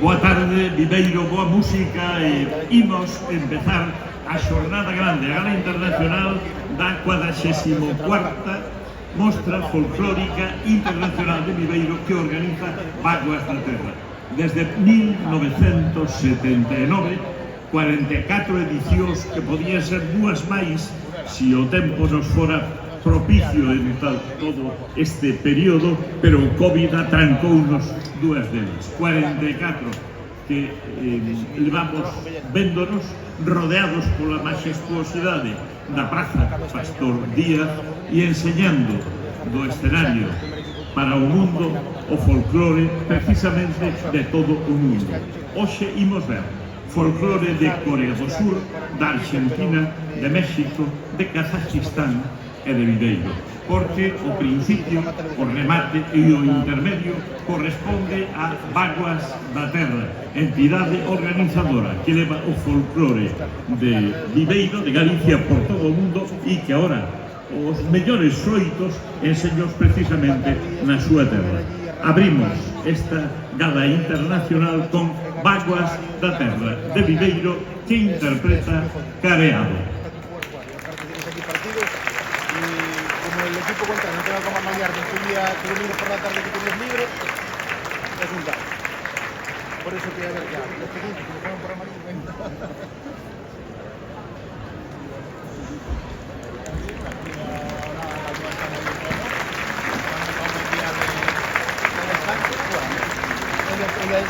Boa tarde, Viveiro, boa música e imos empezar a xornada grande, a gala internacional da 44ª Mostra Folclórica Internacional de Viveiro que organiza Vaguas da Terra. Desde 1979, 44 edicións que podían ser dúas máis se o tempo nos fora propicio en todo este período, pero o COVID atrancounos dúas delas. 44 que levamos véndonos rodeados pola majestuosidade da Praza Pastor Díaz e enseñando do escenario para o mundo o folclore precisamente de todo o mundo. Hoxe imos ver folclore de Corea do Sur, da Argentina, de México, de Kazajistán e de Viveiro, porque o principio, o remate e o intermedio corresponde a Vaguas da Terra, entidade organizadora que leva o folclore de Viveiro, de Galicia, por todo o mundo e que ahora os mellores xoitos enseños precisamente na súa terra. Abrimos esta gala internacional con Vaguas da Terra de Viveiro que interpreta Careado. El equipo contrario no tenga como Gallardo este día, que domingo por la tarde que tienes libre, es un dato. Por eso que a ver ya, los pequeños que me fueron por amarillo, venga.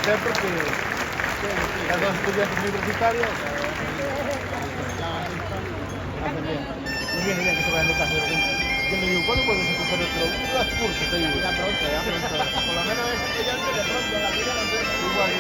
Porque las dos estudiantes universitarias hacen bien. Y viene bien que se vayan de casa de repente. Yo le digo, ¿cuándo puedes empezar otro? Las cursos, te digo. Ya pronto. Por lo menos ella de pronto, la vida no empieza. Igual.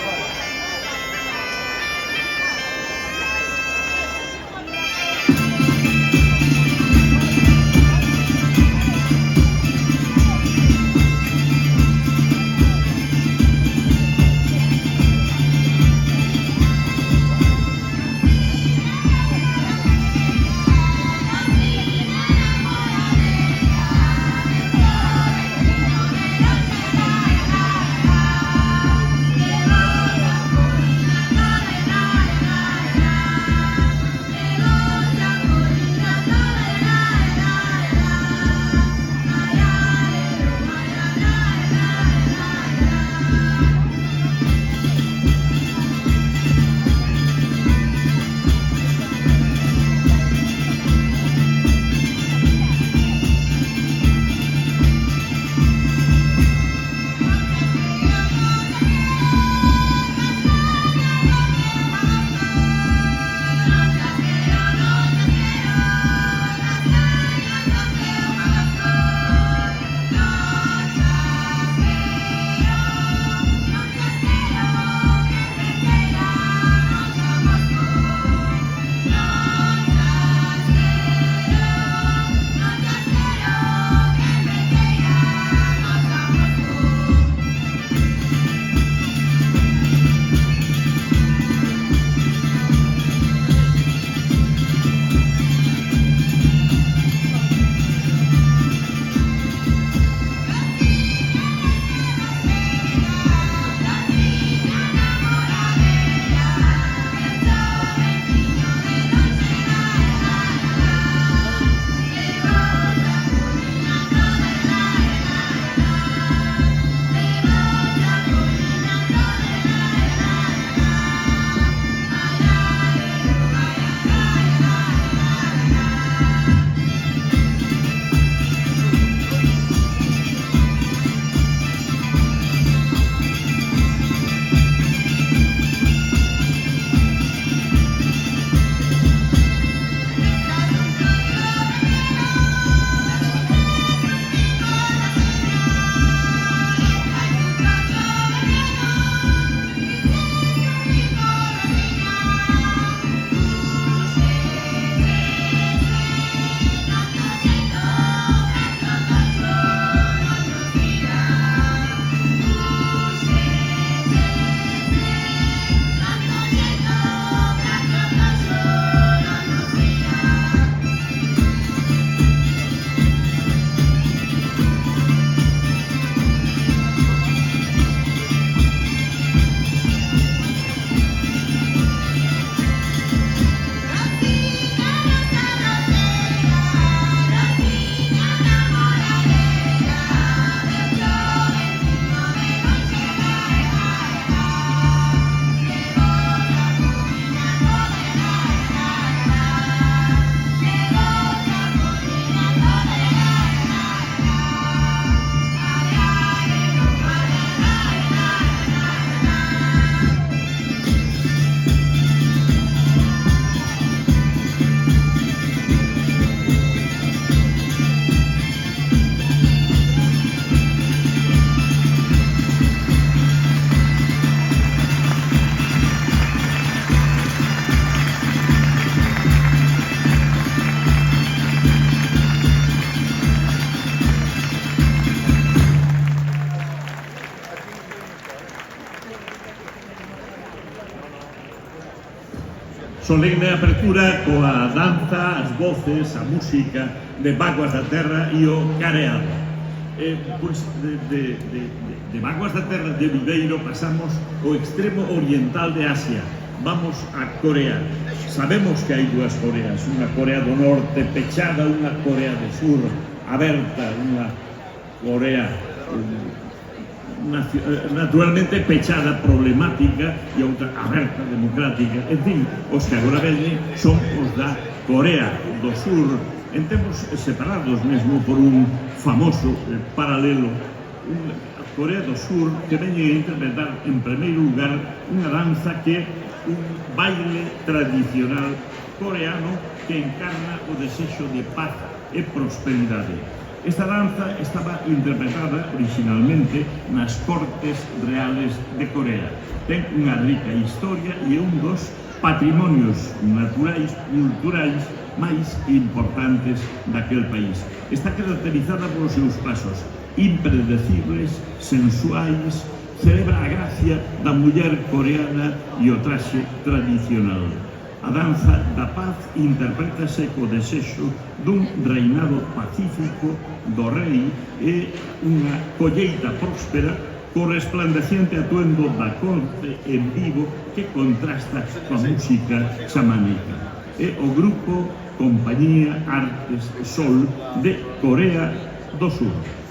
solemne apertura coa danza, as voces, a música de Vaguas da Terra e o careado. Pois de Vaguas da Terra de Viveiro pasamos ao extremo oriental de Asia. Vamos a Corea. Sabemos que hai dúas Coreas, unha Corea do Norte pechada, unha Corea do Sur aberta, unha Corea naturalmente pechada, problemática, e outra aberta, democrática. En fin, os que agora veñen son os da Corea do Sur, en tempos separados mesmo por un famoso paralelo. A Corea do Sur que veñen a interpretar en primeiro lugar unha danza que é un baile tradicional coreano que encarna o desexo de paz e prosperidade. Esta danza estaba interpretada originalmente nas Cortes Reales de Corea. Ten unha rica historia e é un dos patrimonios naturais, culturais máis importantes daquel país. Está caracterizada polos seus pasos impredecibles, sensuais, celebra a gracia da muller coreana e o traxe tradicional. A danza da paz interprétase co desexo dun reinado pacífico do rei e unha colleita próspera co resplandeciente atuendo da corte en vivo que contrasta coa música xamánica. É o grupo Compañía Artes Sol de Corea do Sur.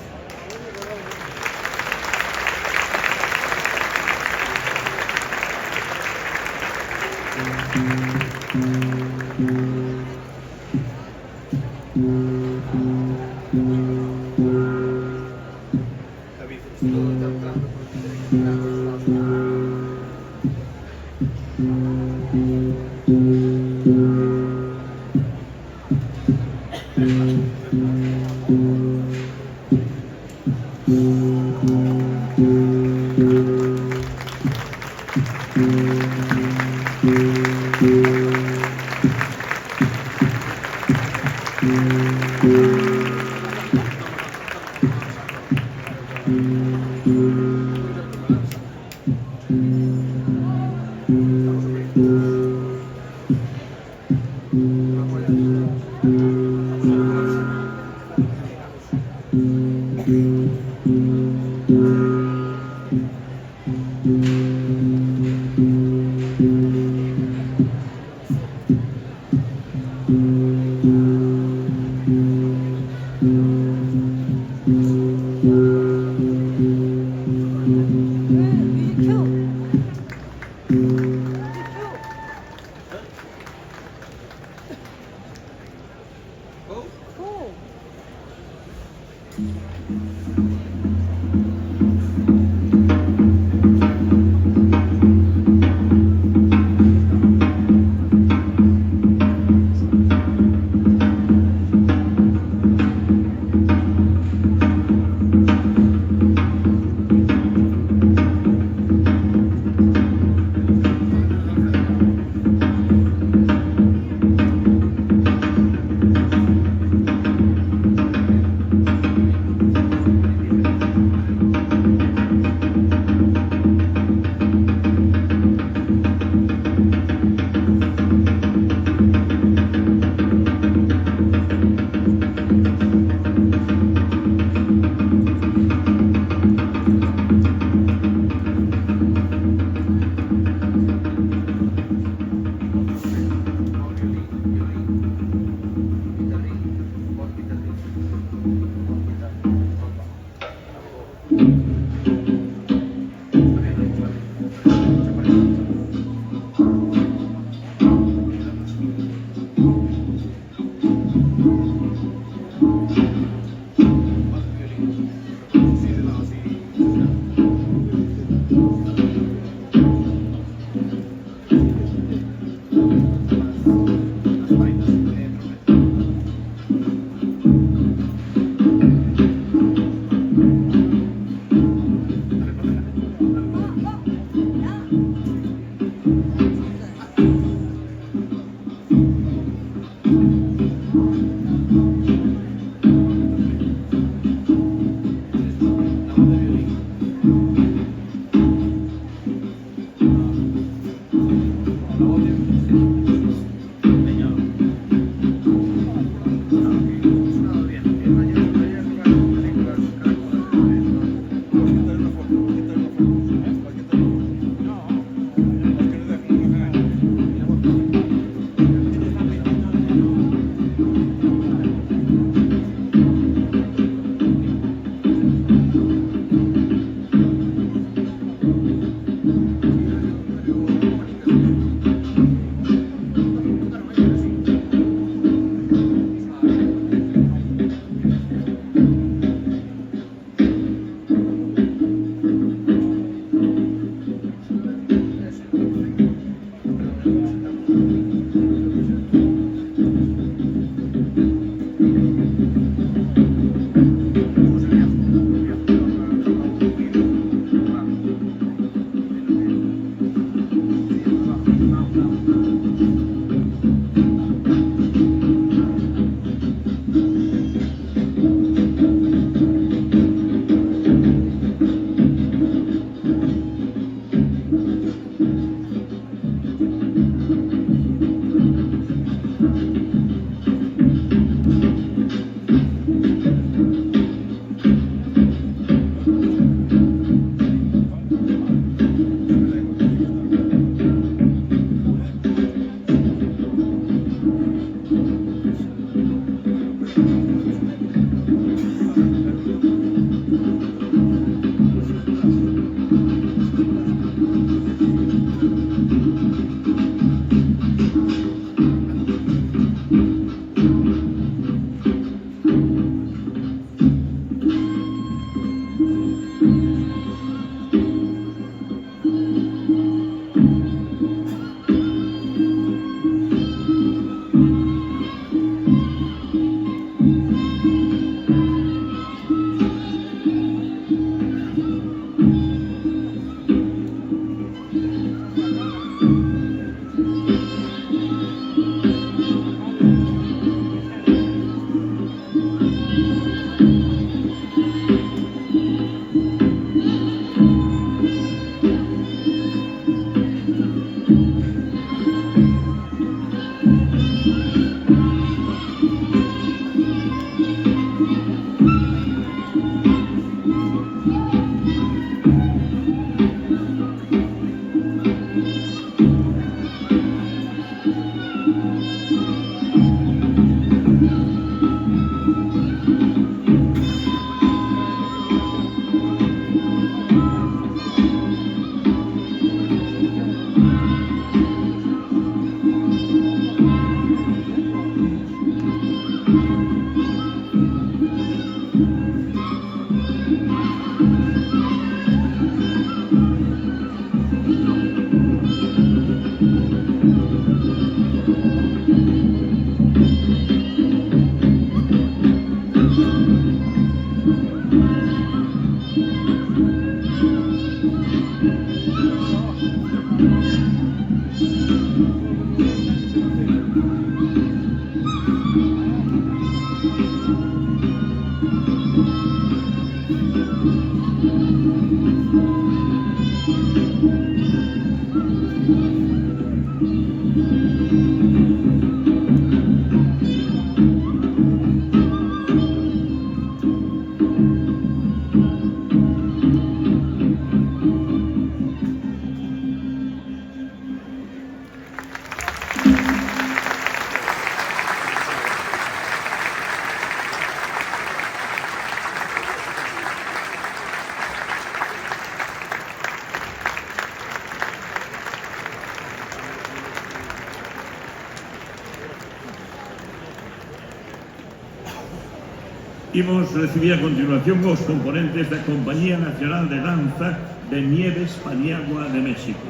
Imos recibir a continuación os componentes da Compañía Nacional de Danza de Nieves Paniagua de México.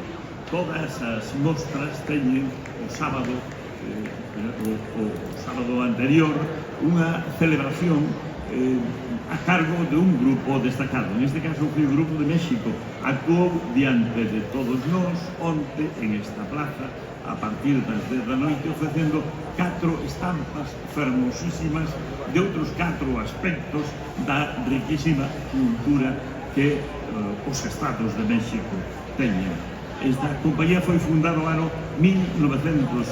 Todas as mostras teñen o sábado anterior unha celebración a cargo de un grupo destacado. Neste caso foi o Grupo de México. Actuou diante de todos nós onte en esta plaza a partir das 10 da noite ofrecendo 4 estampas fermosísimas de outros 4 aspectos da riquísima cultura que os Estados de México teñen. Esta compañía foi fundada no ano 1975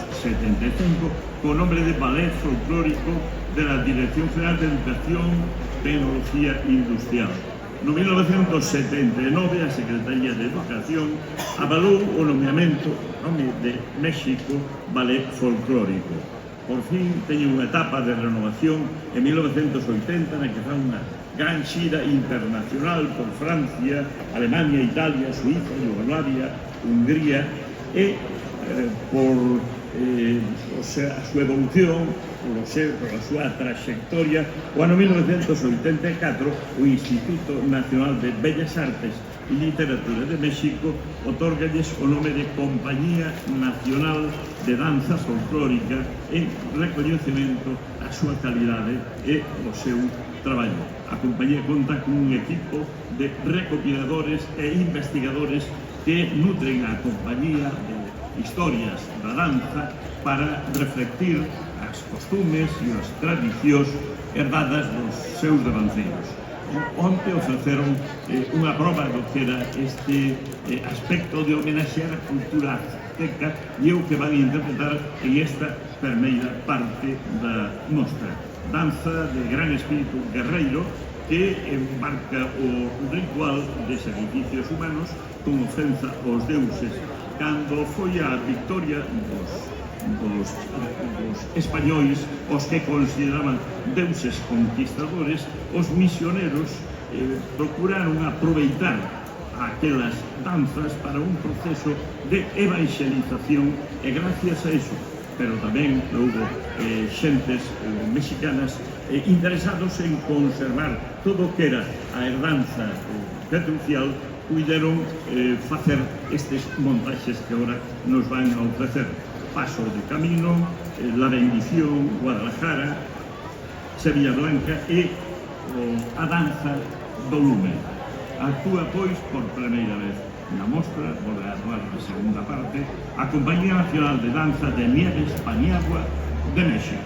co nome de Ballet Folclórico de la Dirección General de Educación, Tecnología Industrial. No 1979, a Secretaría de Educación avalou o nomeamento de México Ballet Folclórico. Por fin teño unha etapa de renovación en 1980 na que fan unha gran xira internacional por Francia, Alemania, Italia, Suiza, Yugoslavia, Hungría e por a súa evolución, pola súa trayectoria. O ano 1984 o Instituto Nacional de Bellas Artes e Literatura de México otorgalles o nome de Compañía Nacional de Danza Folclórica en recoñecemento a súa calidade e o seu traballo. A compañía conta con un equipo de recopiladores e investigadores que nutren a compañía de historias da danza para reflectir as costumes e as tradicións herdadas dos seus devanceiros. Onte ofreceron unha proba do que era este aspecto de homenaxear a cultura azteca e o que van interpretar en esta primeira parte da mostra. Danza de gran espírito guerreiro que embarca o ritual de sacrificios humanos con ofensa aos deuses. Cando foi a victoria dos españois, os que consideraban deuses conquistadores, os misioneros procuraron aproveitar aquelas danzas para un proceso de evangelización e gracias a eso, pero tamén houve xentes mexicanas interesados en conservar todo o que era a herdanza petrucial, puideron facer estes montaxes que agora nos van a ofrecer. Paso de Camino, La Bendición, Guadalajara, Sevilla Blanca e a danza do lume. Actúa, pois, por primeira vez na mostra, volve a actuar na segunda parte, a Compañía Nacional de Danza de Nieves Paniagua de México.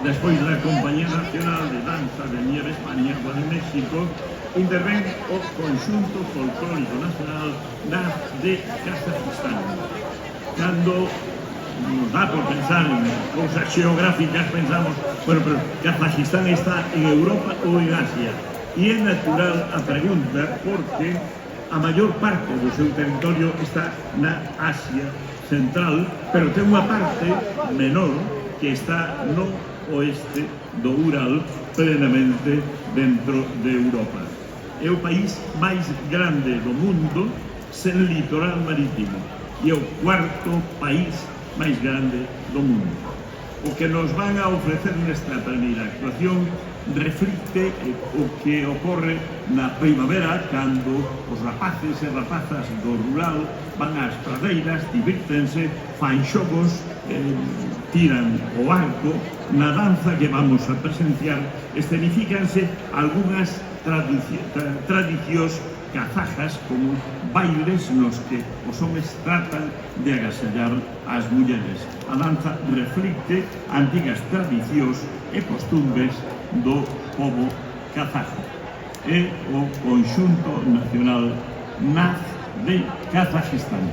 Despois da Compañía Nacional de Danza de Nieve España ou de México, intervén o Conxunto Folclórico Nacional de Kazajistán. Cando nos dá por pensar en cousas xeográficas, pensamos, bueno, pero Kazajistán está en Europa ou en Asia? E é natural a pregunta porque a maior parte do seu territorio está na Asia Central, pero ten unha parte menor que está no oeste do Ural, plenamente dentro de Europa. É o país máis grande do mundo sen litoral marítimo e é o cuarto país máis grande do mundo. O que nos van a ofrecer nesta primeira actuación reflicte o que ocorre na primavera, cando os rapaces e rapazas do rural van ás pradeiras, divírtense, fan xogos, tiran o arco. Na danza que vamos a presenciar escenifícanse algunhas tradicións kazajas, como bailes nos que os homes tratan de agasallar as mulleres. A danza reflicte antigas tradicións e costumbres do pobo kazajo. É o Conxunto Nacional NAZ de Kazajistán.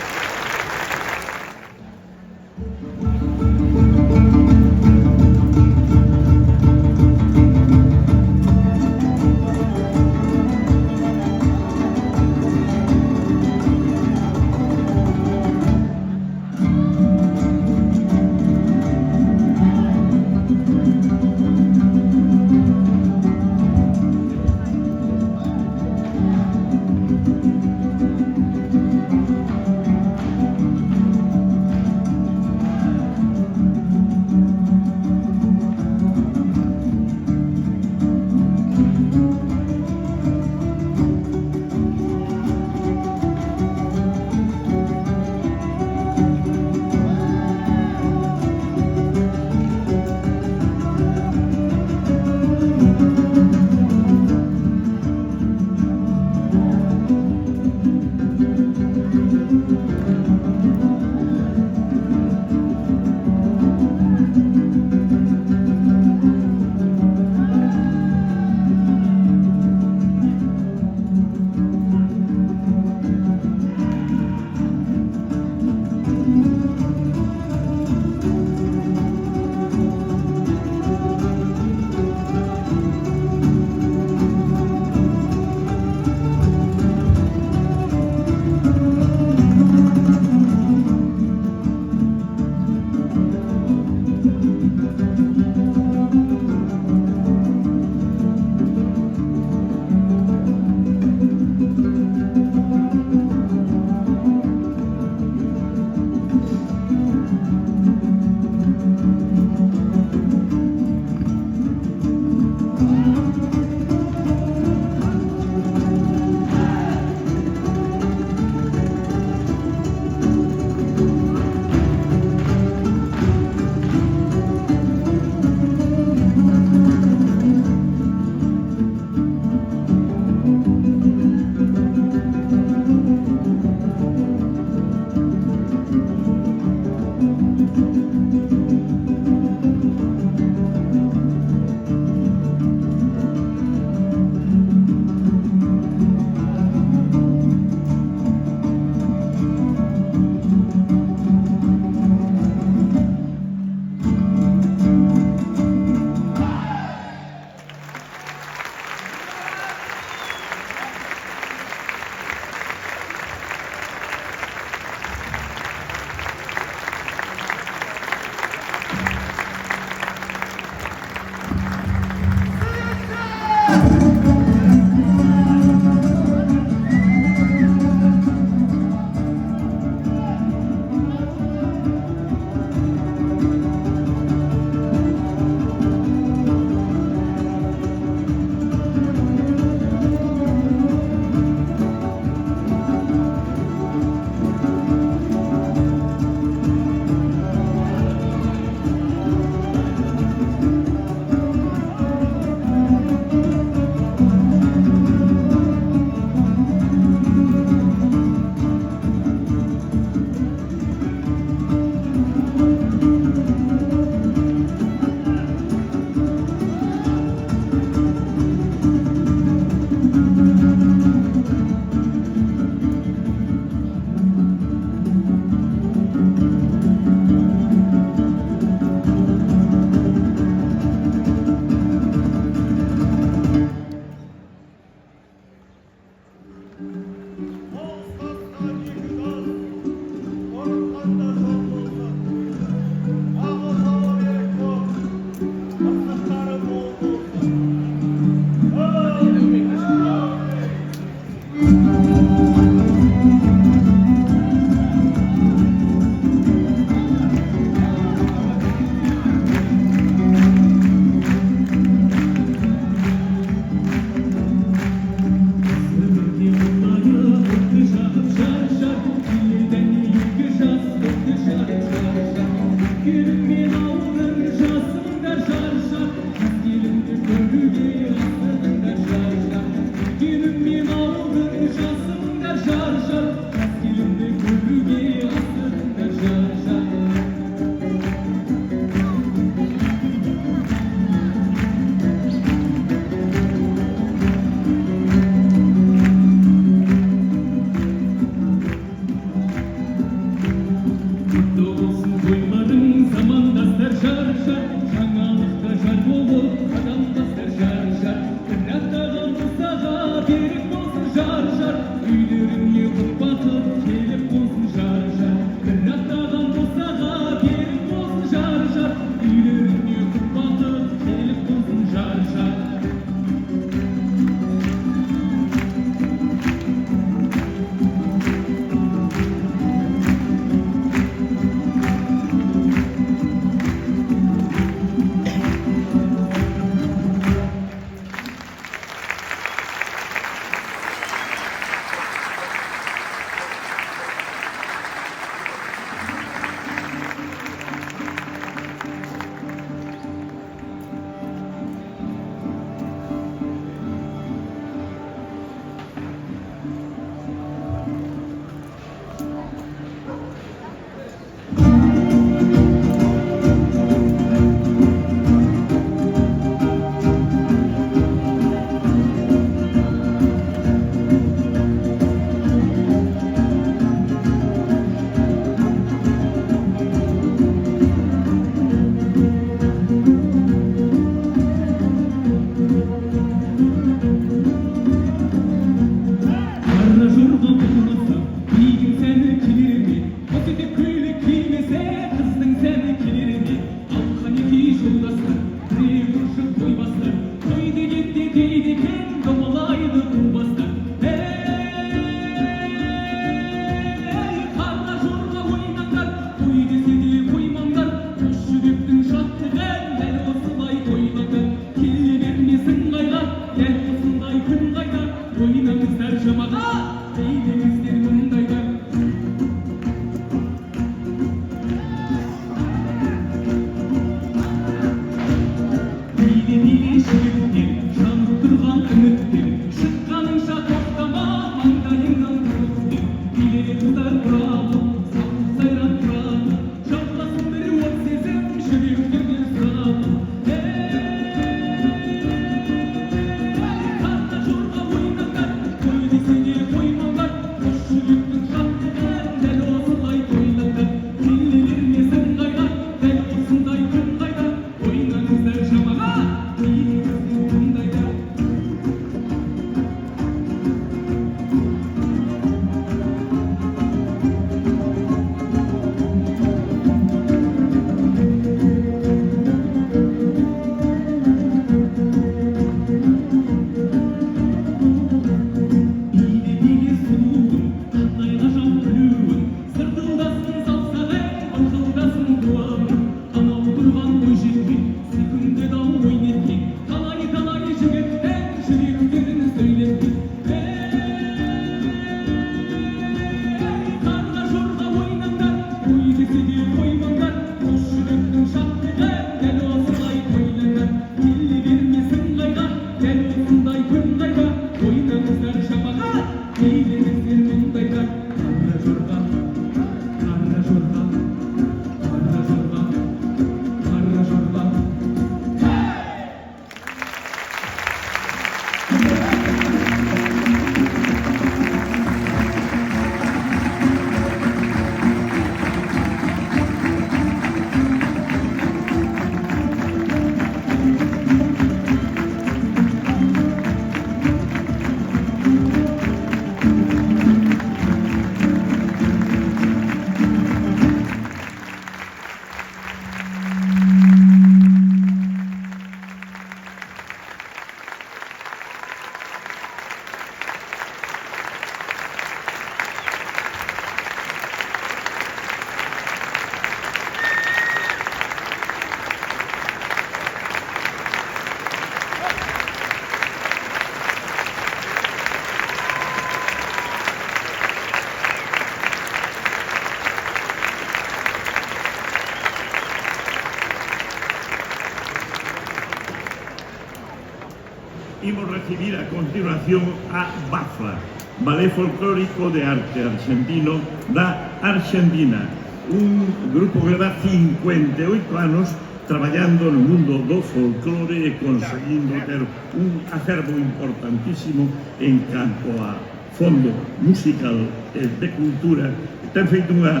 Imos recibir a continuación a BAFA, Ballet Folclórico de Arte Argentino da Argentina, un grupo que leva 58 anos traballando no mundo do folclore e conseguindo ter un acervo importantísimo en canto a fondo musical e de cultura. Ten feito unha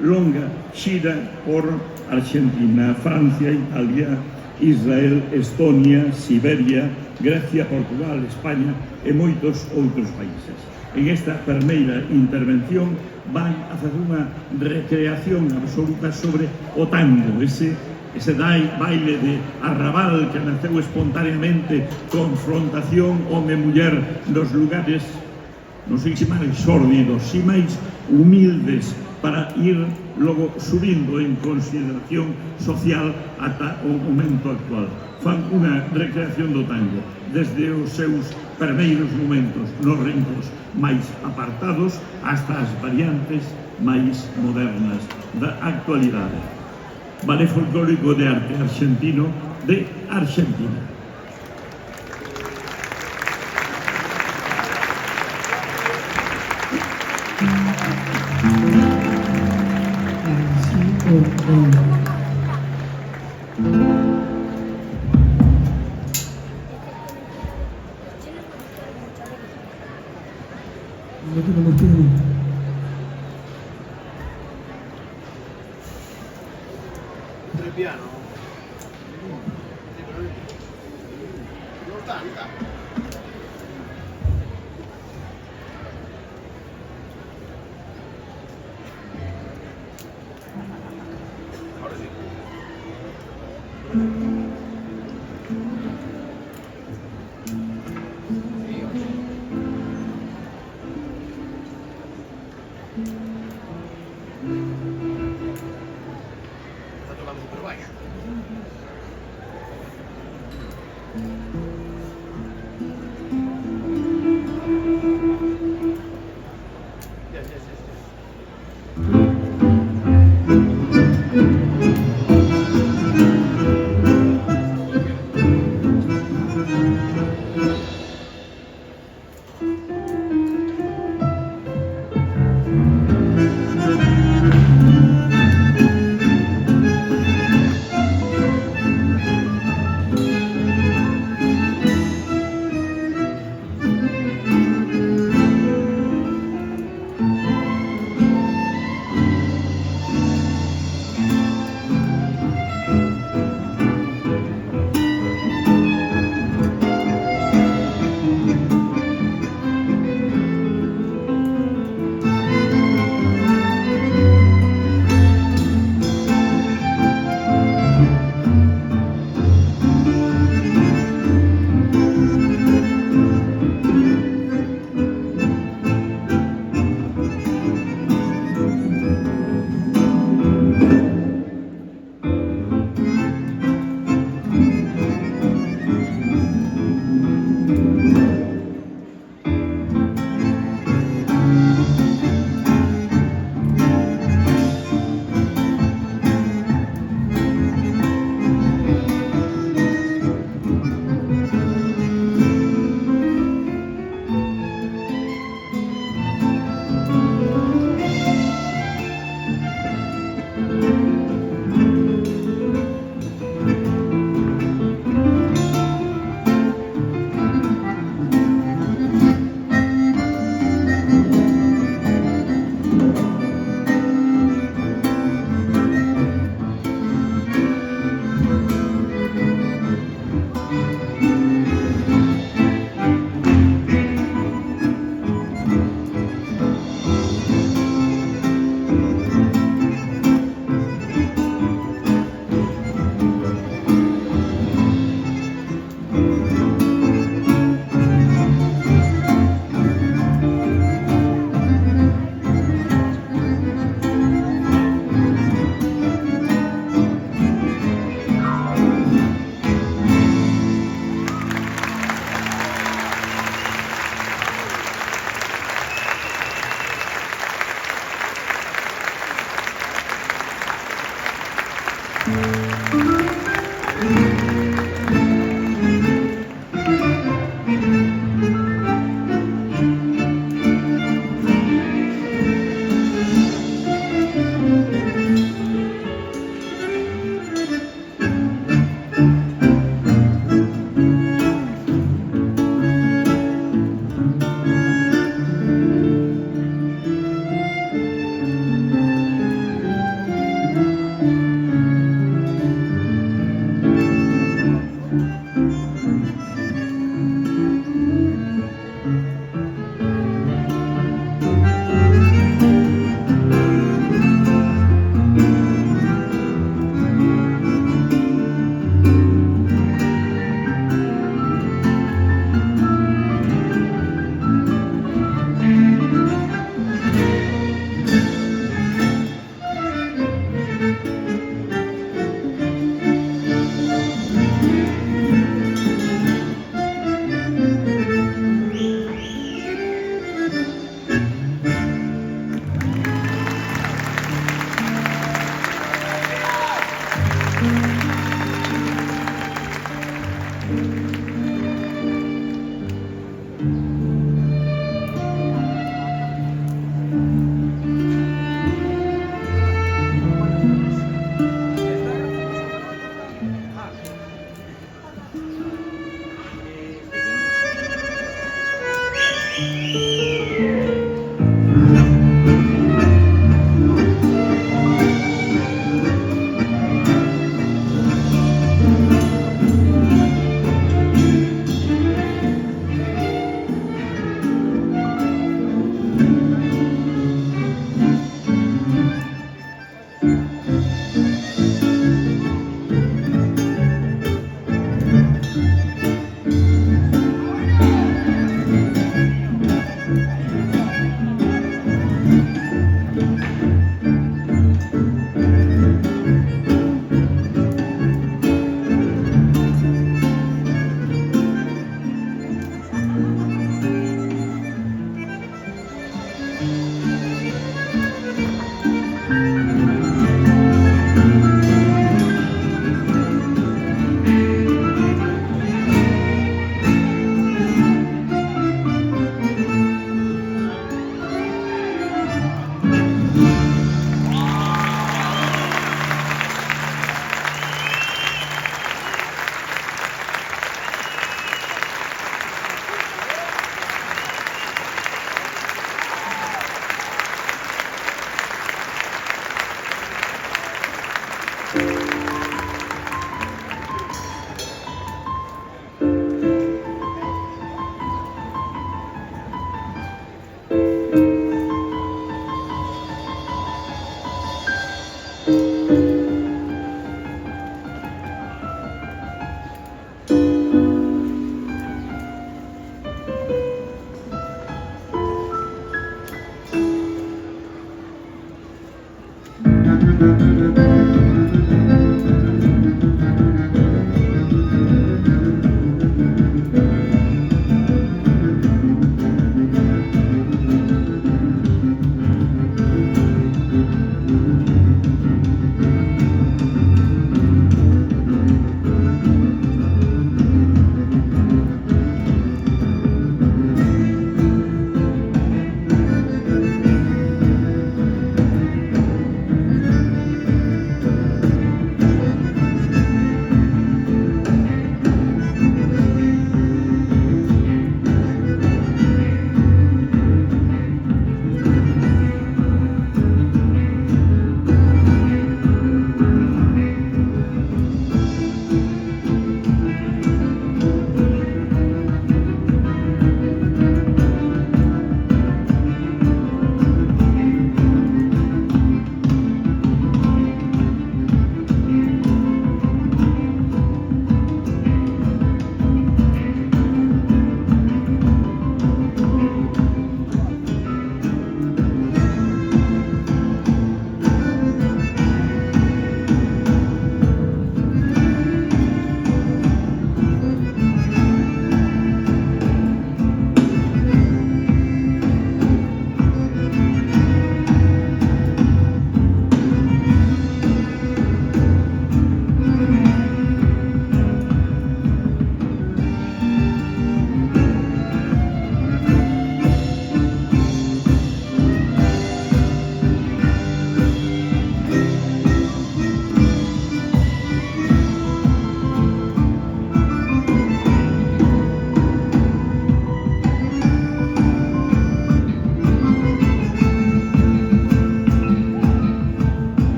longa xira por Argentina, Francia, Italia, Israel, Estonia, Siberia, Grecia, Portugal, España e moitos outros países. En esta primeira intervención van a facer unha recreación absoluta sobre o tango, ese baile de arrabal que naceu espontáneamente, confrontación home-muller nos lugares, non sei se máis sórdidos, se máis humildes, para ir logo subindo en consideración social ata o momento actual. Fan unha recreación do tango desde os seus primeiros momentos nos rincos máis apartados hasta as variantes máis modernas da actualidade. Ballet Folclórico de Arte Argentino de Argentina. Il piano? L'80? Ora sì. Fatto la super baixo.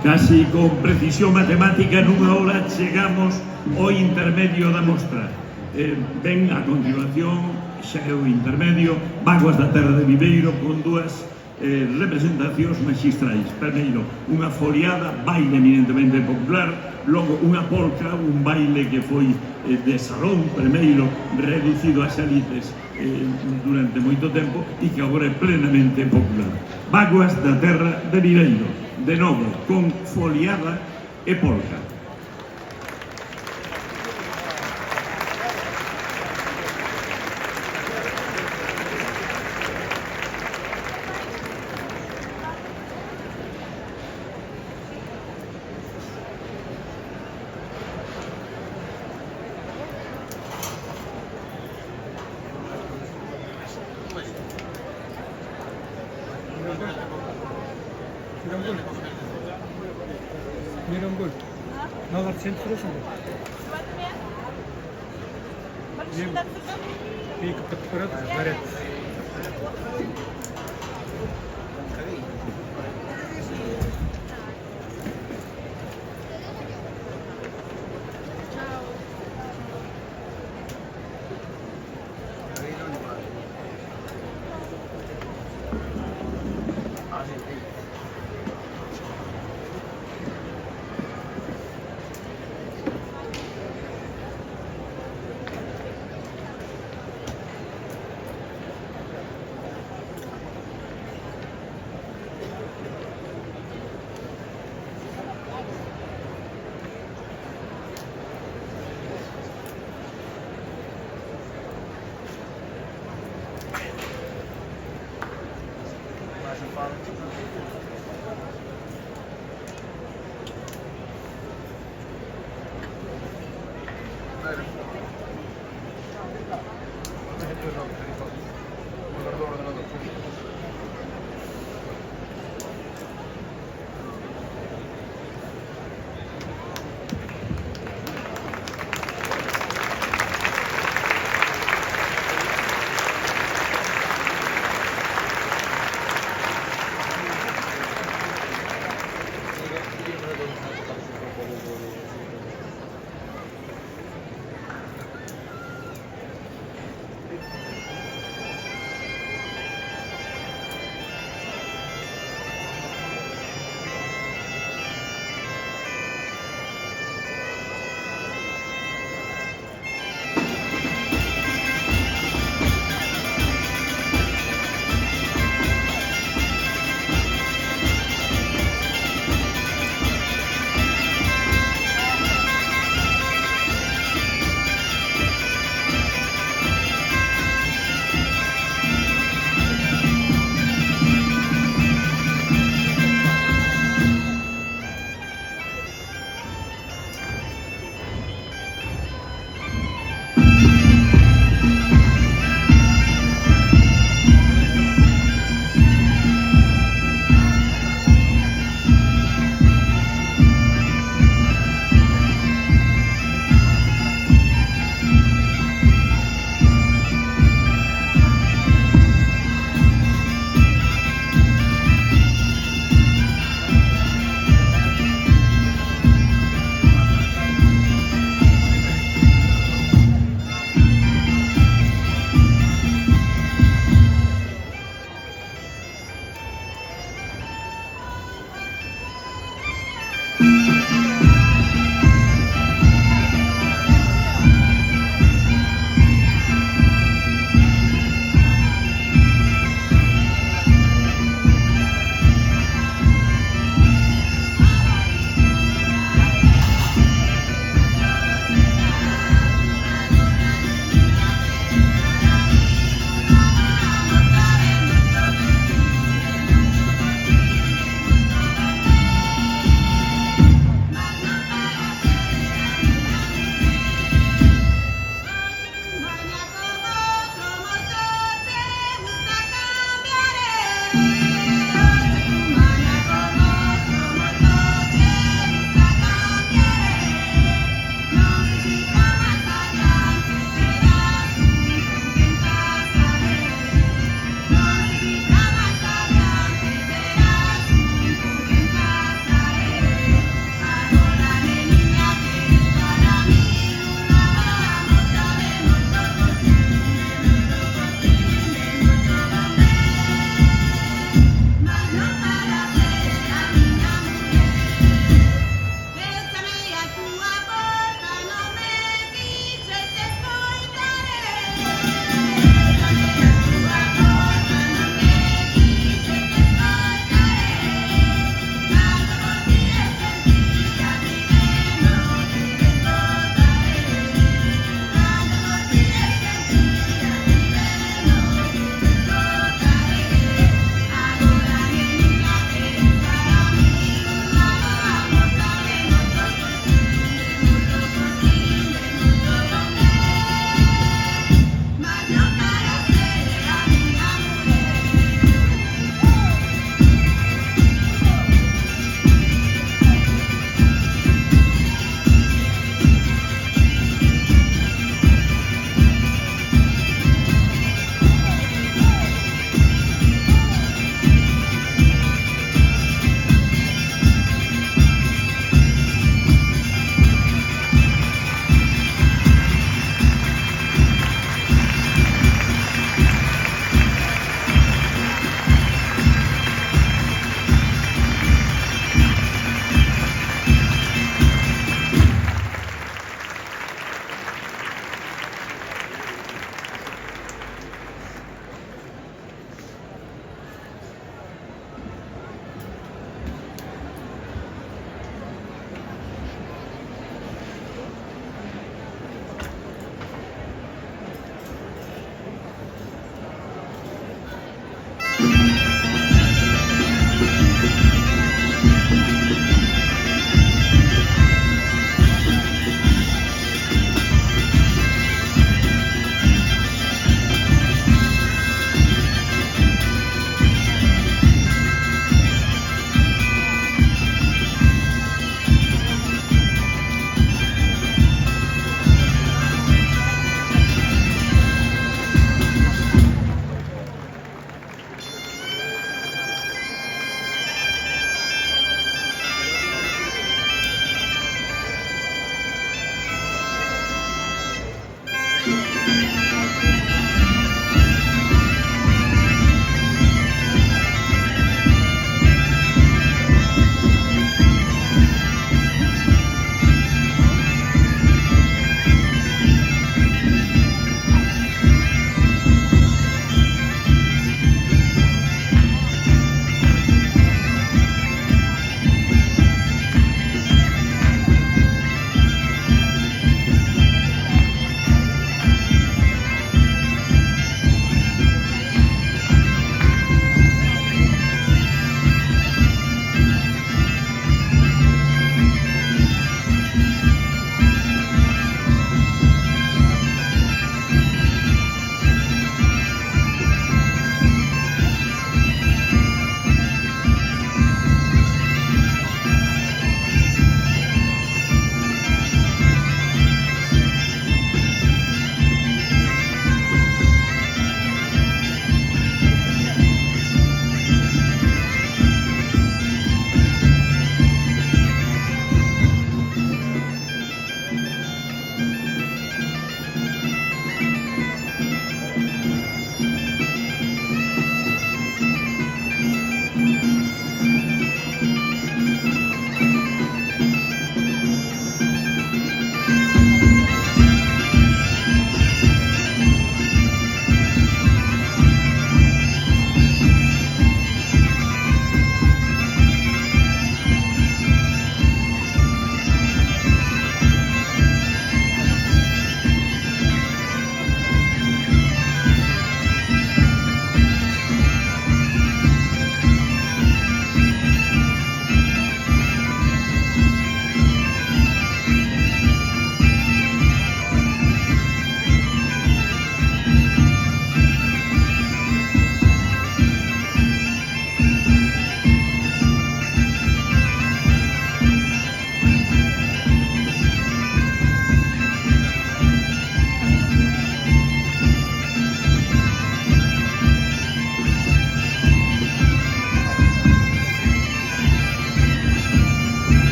Casi con precisión matemática nunha hora chegamos ao intermedio da mostra. Ven a continuación xa é o intermedio Vaguas da Terra de Viveiro con dúas representacións magistrais. Primeiro, unha foliada, baile eminentemente popular, logo unha polca, un baile que foi de salón, primeiro reducido ás elites durante moito tempo e que agora é plenamente popular. Vaguas da Terra de Viveiro, de novo, con foliada e polca. Miram gol. Ne var sen turuyorsun mu? Bir kapattıkları var.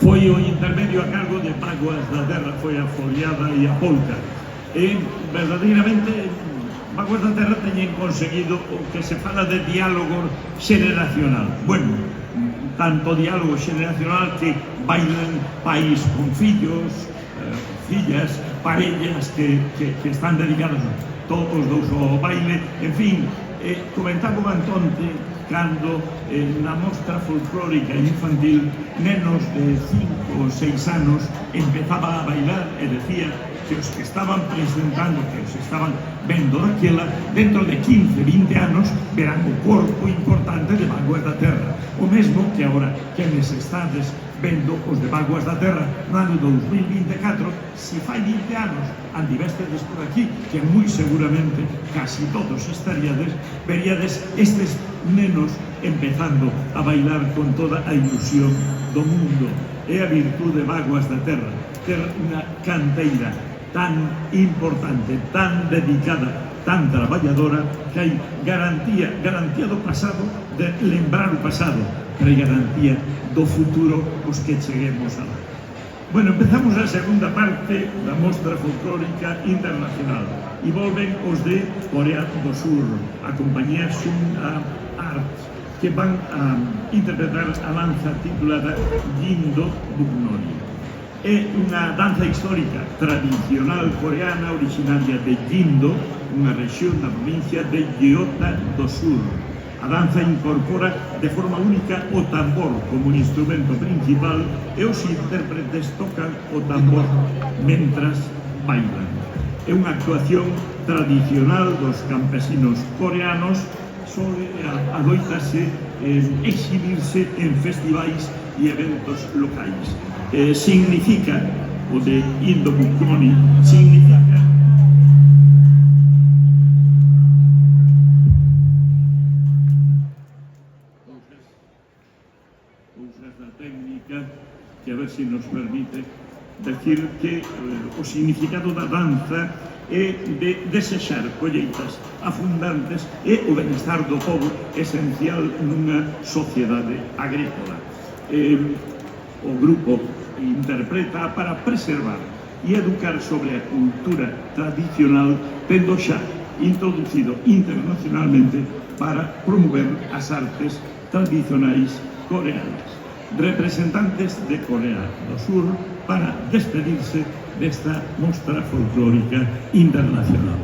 foi o intermedio a cargo de Vaguas da Terra, foi a foliada e a polca. E verdadeiramente Vaguas da Terra teñen conseguido o que se fala de diálogo xeneracional. Bueno, tanto diálogo xeneracional que bailan pais con fillos, fillas, parellas que están dedicados todos dous ao baile, en fin, comentaba o Antonte cando na mostra folclórica infantil nenos de 5 ou 6 anos empezaba a bailar e decía que os que estaban presentando, que os estaban vendo daquela, dentro de 15, 20 anos verán o corpo importante de Vaguas da Terra. O mesmo que agora quenes estades vendo os de Vaguas da Terra no ano 2024, se fai 20 anos andivestedes por aquí, que moi seguramente casi todos estaríades, veríades estes nenos empezando a bailar con toda a ilusión do mundo. É a virtude de Vaguas da Terra, ter unha canteira tan importante, tan dedicada, tan traballadora, que hai garantía do pasado, de lembrar o pasado, pero hai garantía do futuro os que cheguemos a lá. Bueno, empezamos a segunda parte da mostra folclórica internacional e volven os de Corea do Sur, a compañía Sun Art, que van a interpretar a danza titulada Jindo Buknori. É unha danza histórica tradicional coreana originaria de Jindo, unha rexión da provincia de Gyeonggi do Sur. A danza incorpora de forma única o tambor como un instrumento principal e os intérpretes tocan o tambor mentras bailan. É unha actuación tradicional dos campesinos coreanos, adoitase exhibirse en festivais e eventos locais. Significa, o de Jindo Buknori, significa cousas da técnica que a ver se nos permite decir que o significado da danza é de desexar colleitas afundantes e o benestar do pobo esencial nunha sociedade agrícola. O grupo interpreta para preservar e educar sobre a cultura tradicional, tendo xa introducido internacionalmente para promover as artes tradicionais coreanas. Representantes de Corea do Sur para despedirse desta mostra folclórica internacional.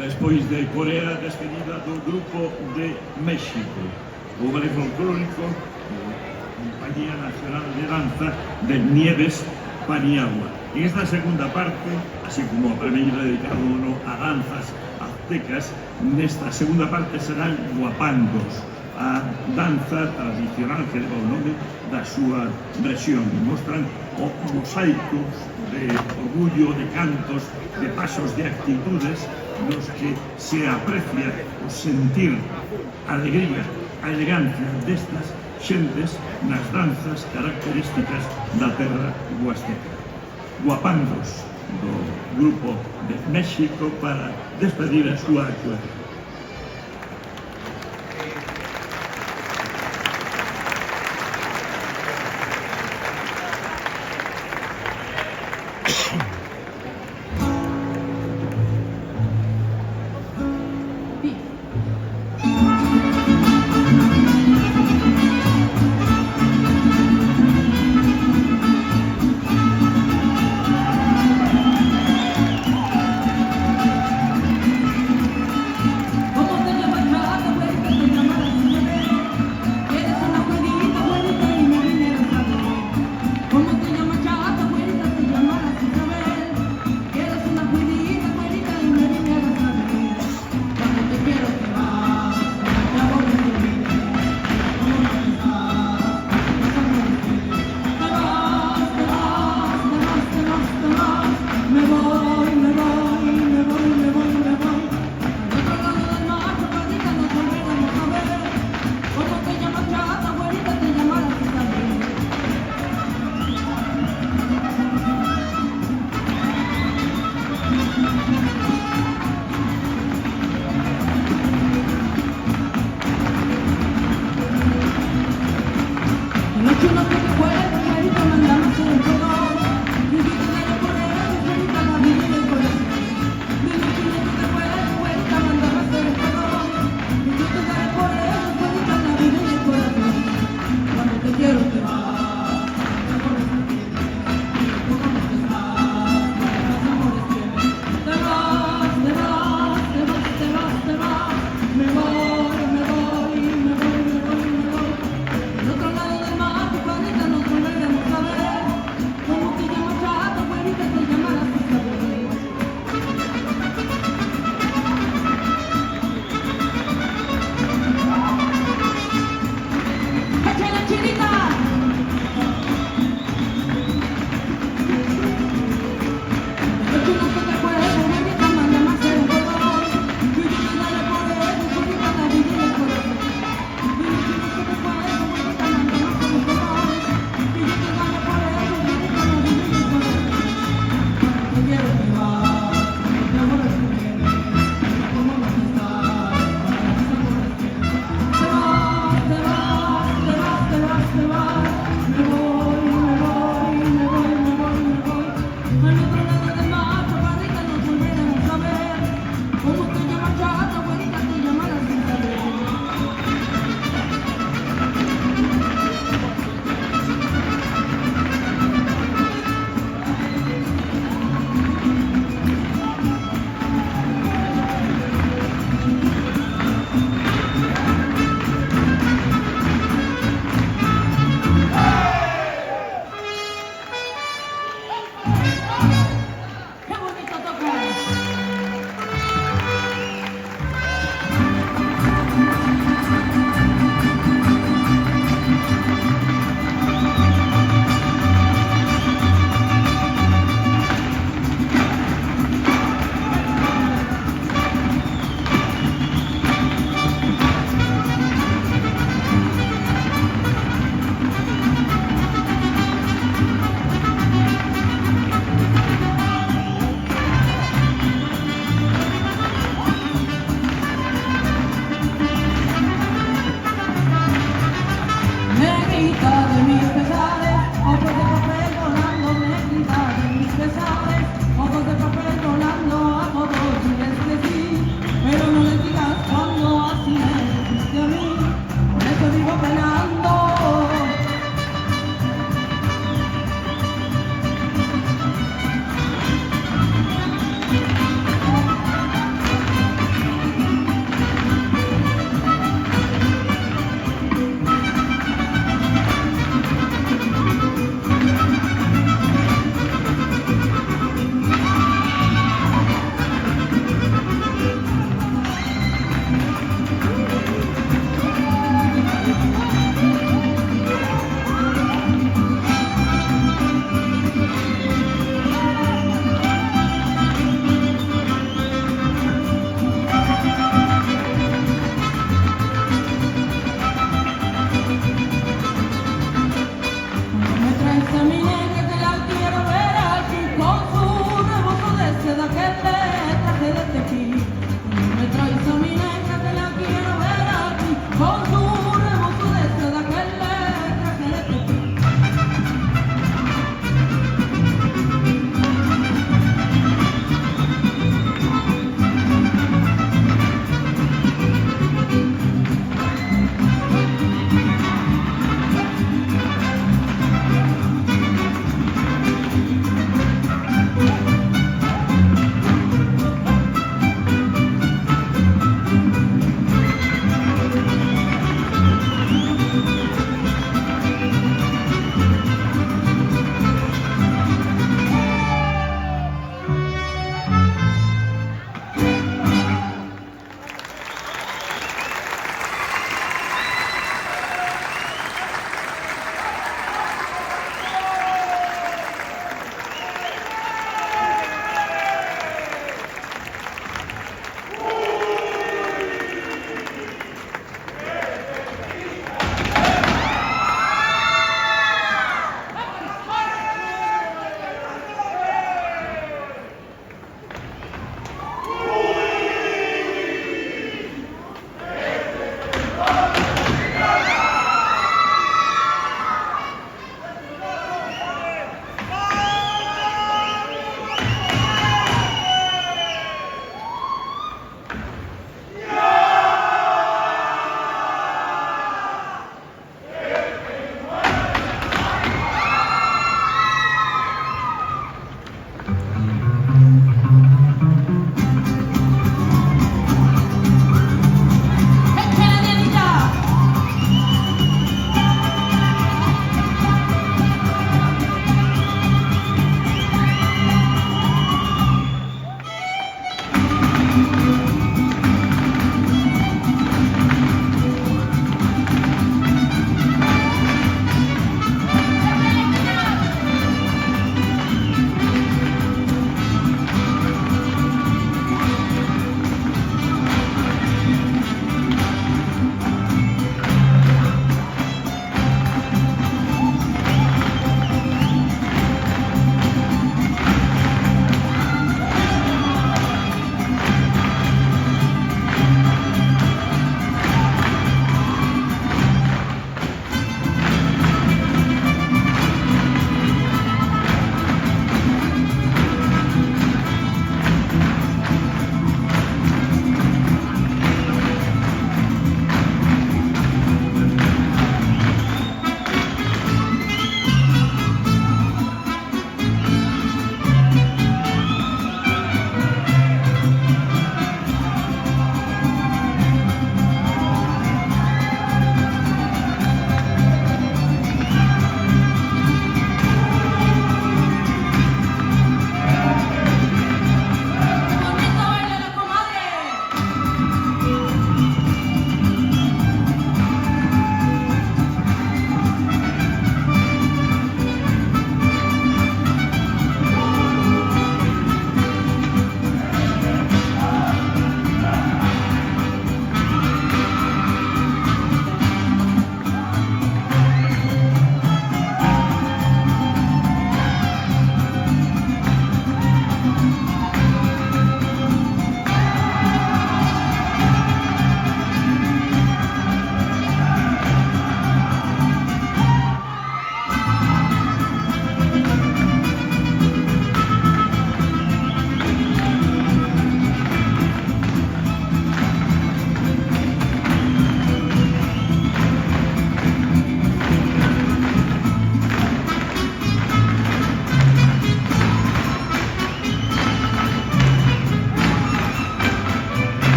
Despois de Corea, despedida do grupo de México, o ballet folclórico, Compañía Nacional de Danza de Nieves Paniagua. En esta segunda parte, así como a primeira dedicado a danzas aztecas, nesta segunda parte serán guapandos, a danza tradicional que leva o nome da súa rexión. Mostran mosaicos de orgullo, de cantos, de pasos, de actitudes nos que se aprecia o sentir a alegría, a elegancia destas xentes nas danzas características da terra huasteca. Guapandos do grupo de México para despedir a súa actuación.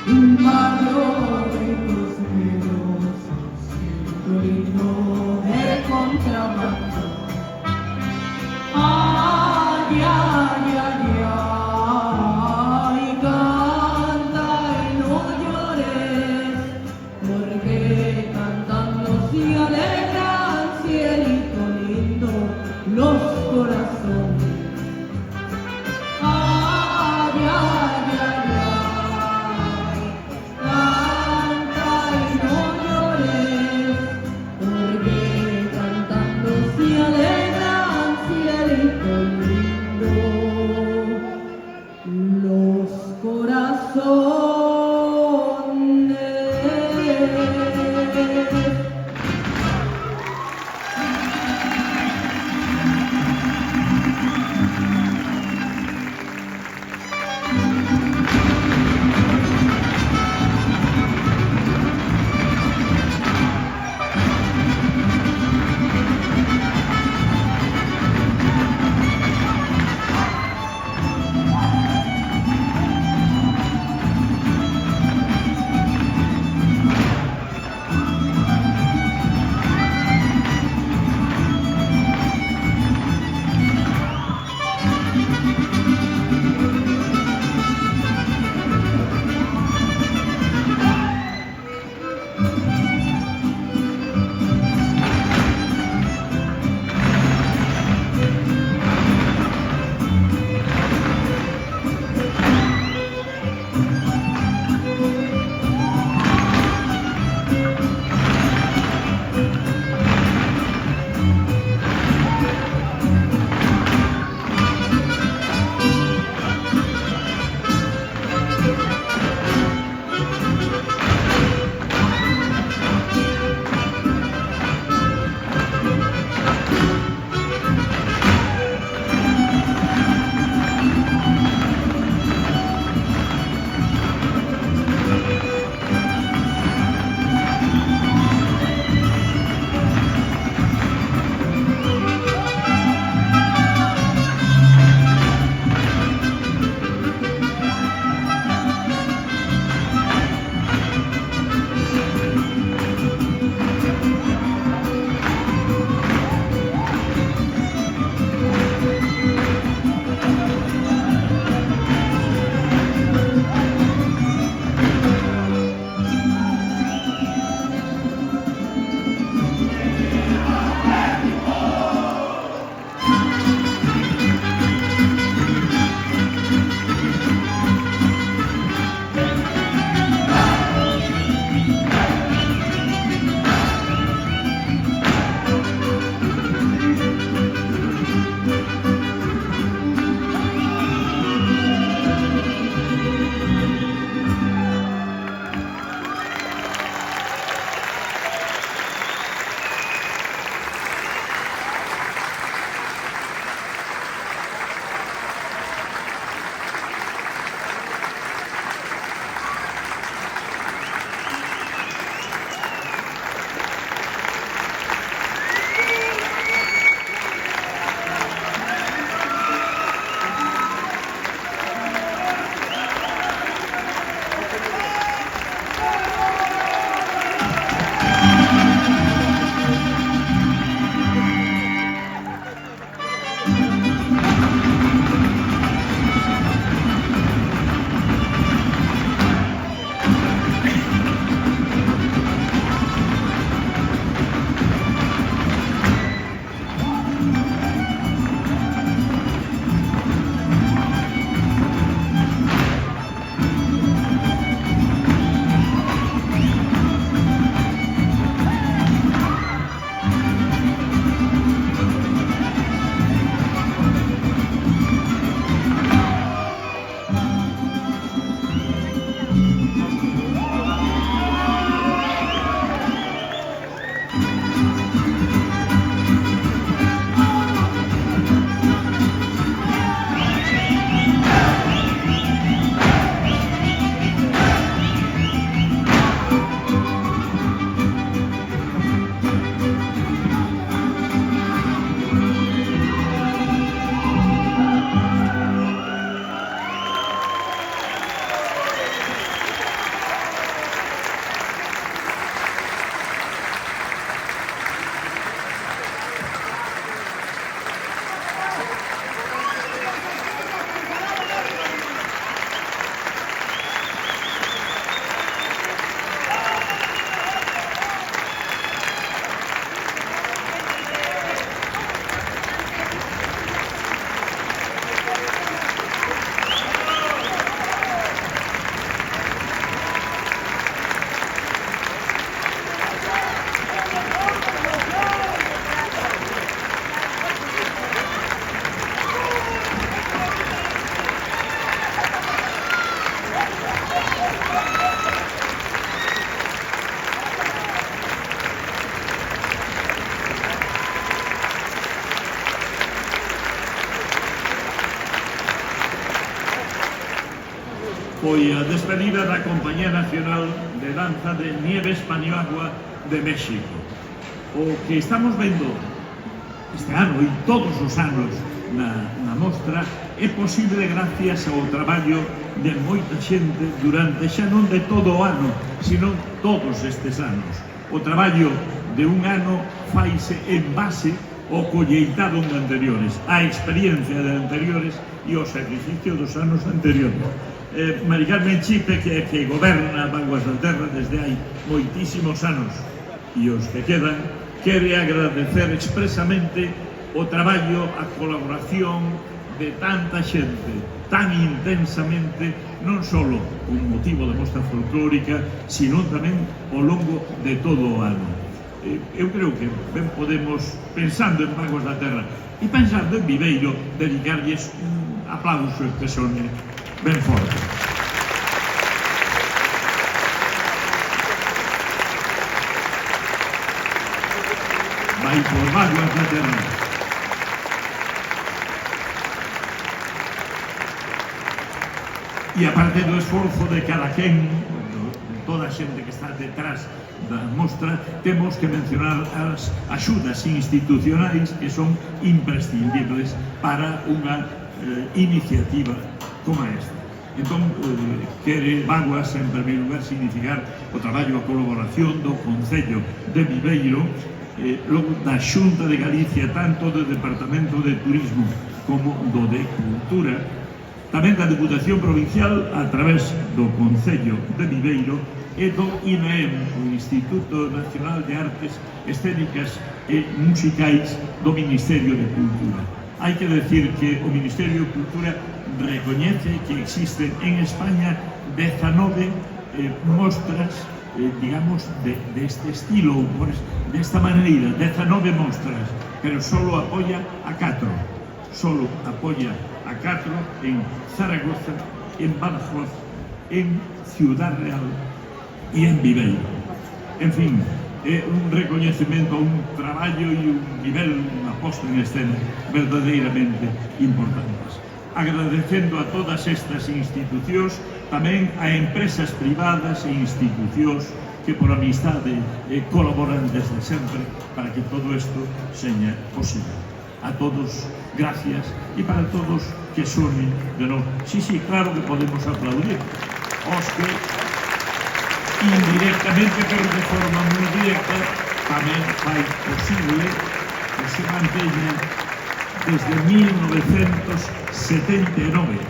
un barrio de cruceros, lindo de contrabando. Ay, ay, ay, ay, canta y no llores, porque cantando se alegran, cielito lindo, los corazones. Ay, ay, ay, ay, canta y no llores, porque cantando se alegran, cielito lindo, los corazones. foi a despedida da Compañía Nacional de Danza de Nieves Paniagua de México. O que estamos vendo este ano e todos os anos na mostra é posible gracias ao traballo de moita xente durante xa non de todo o ano, sino todos estes anos. O traballo de un ano faise en base ao colleitado de anteriores, a experiencia de anteriores e o sacrificio dos anos anteriores. Mari Carmen Chipe, que goberna Vaguas da Terra desde hai moitísimos anos, e os que quedan, quere agradecer expresamente o traballo, a colaboración de tanta xente, tan intensamente, non só con motivo da mostra folclórica, sino tamén ao longo de todo o ano. Eu creo que ben podemos, pensando en Vaguas da Terra e pensando en Viveiro, dedicarlles un aplauso que son ben forte. Vai por Vaguas da Terra. E aparte do esforzo de cada quen, de toda a xente que está detrás da mostra, temos que mencionar as axudas institucionais que son imprescindibles para unha iniciativa como esta. Entón, quere Vaguas, en primeiro lugar, significar o traballo, a colaboración do Concello de Viveiro, logo da Xunta de Galicia, tanto do Departamento de Turismo como do de Cultura, tamén da Deputación Provincial a través do Concello de Viveiro e do INEM, o Instituto Nacional de Artes Escénicas e Musicais do Ministerio de Cultura. Hai que decir que o Ministerio de Cultura recoñece que existen en España 19 mostras, digamos, deste estilo, desta maneira, 19 mostras, pero solo apoia a 4. Solo apoia a 4 en Zaragoza, en Badajoz, en Ciudad Real e en Viveiro. En fin, é un recoñecemento, un traballo e un nivel, unha posta en escena verdadeiramente importantes. Agradecendo a todas estas institucións, tamén a empresas privadas e institucións que por amistade colaboran desde sempre para que todo isto seña posible. A todos, gracias, e para todos que sonen de novo. Sí, claro que podemos aplaudir os que indirectamente, pero de forma moi directa, tamén fai posible que se manteña desde 1979.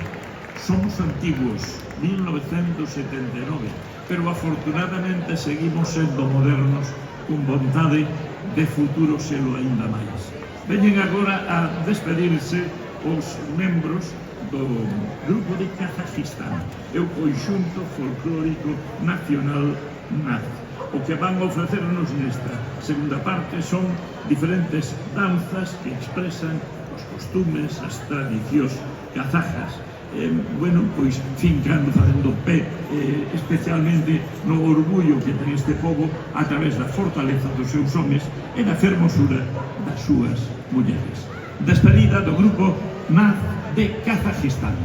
Somos antiguos, 1979, pero afortunadamente seguimos sendo modernos con vontade de futuro selo aínda máis. Veñen agora a despedirse os membros do grupo de Kazajistán, e o conxunto folclórico nacional NAZ. O que van a ofrecernos nesta segunda parte son diferentes danzas que expresan os costumes, as tradicións kazajas. Bueno, pois fincando, facendo pé, especialmente no orgullo que ten este pobo a través da fortaleza dos seus homes e da fermosura das súas mulleres. Despedida do grupo NAZ de Kazajistán.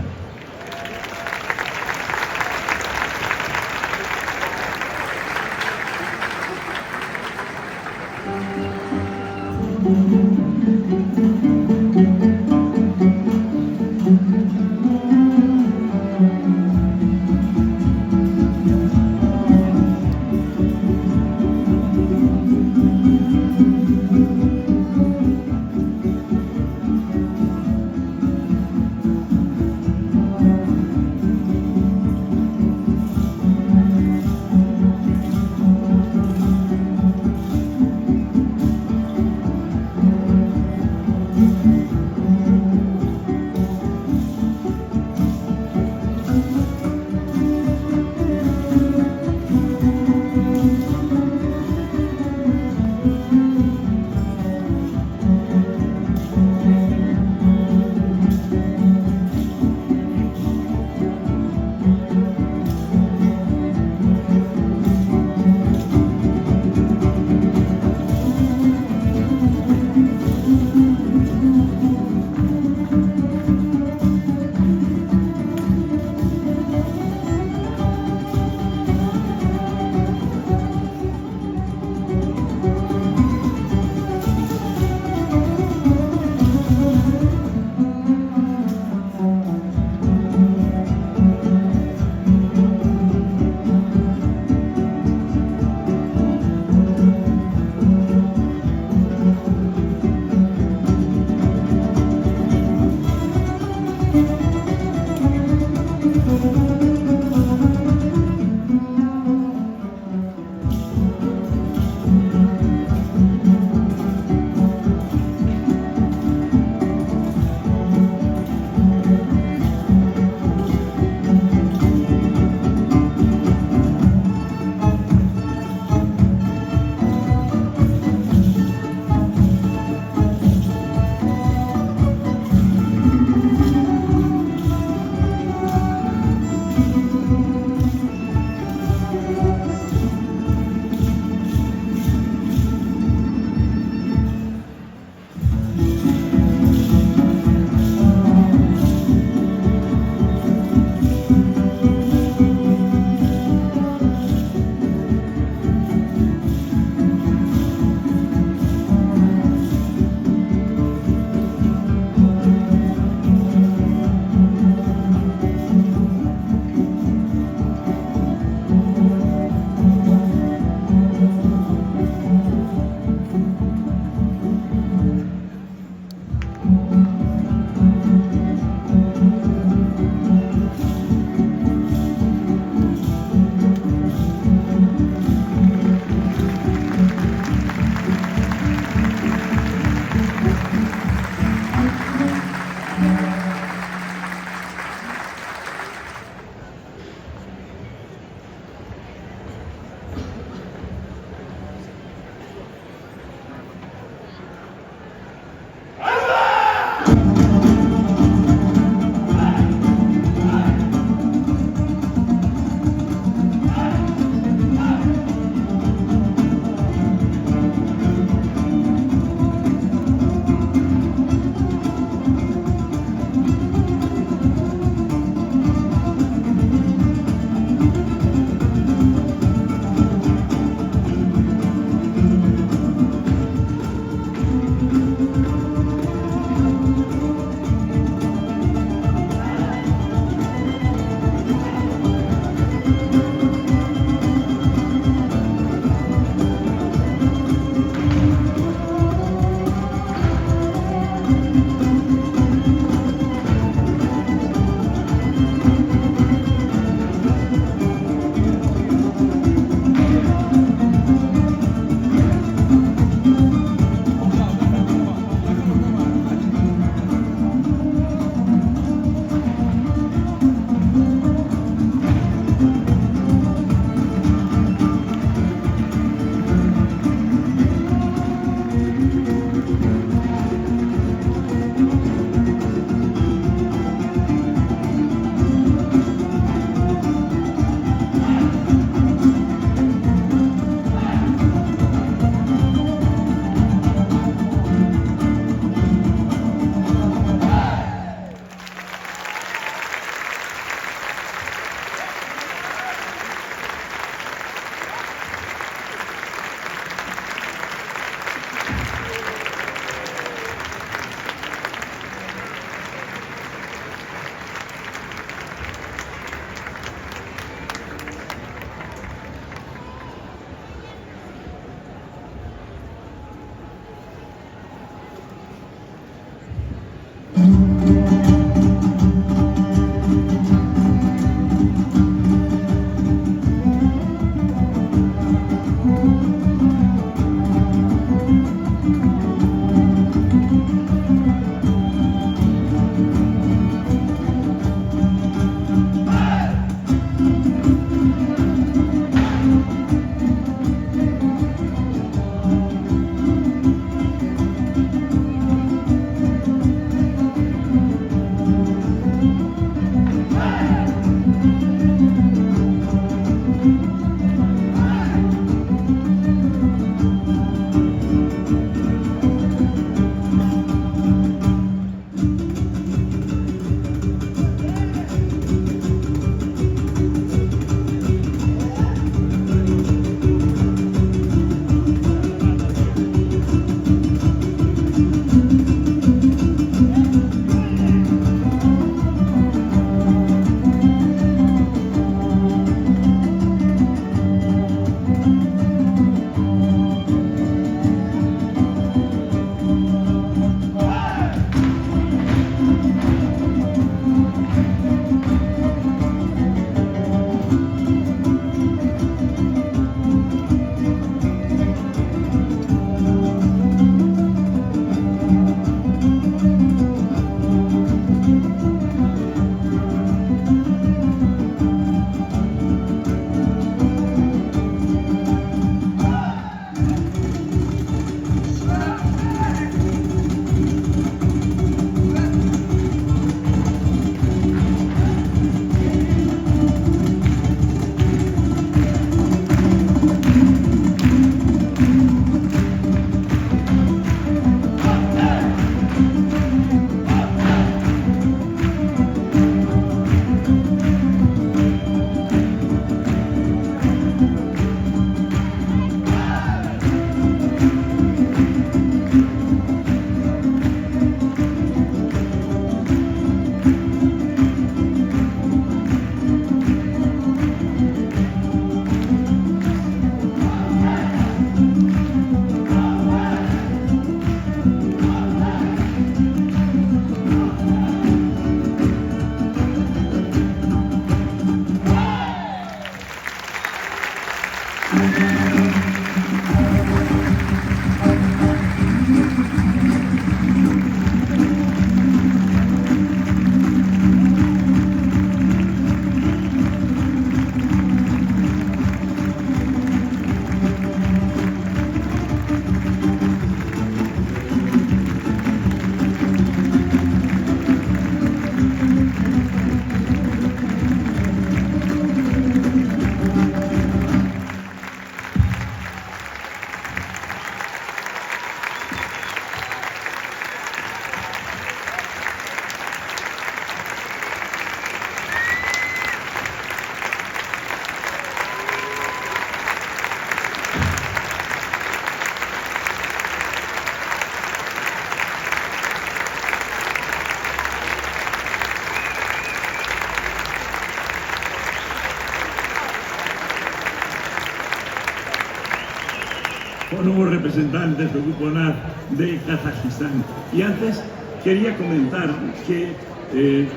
Nuevos representantes del Grupo NAD de Kazajistán. Y antes quería comentar que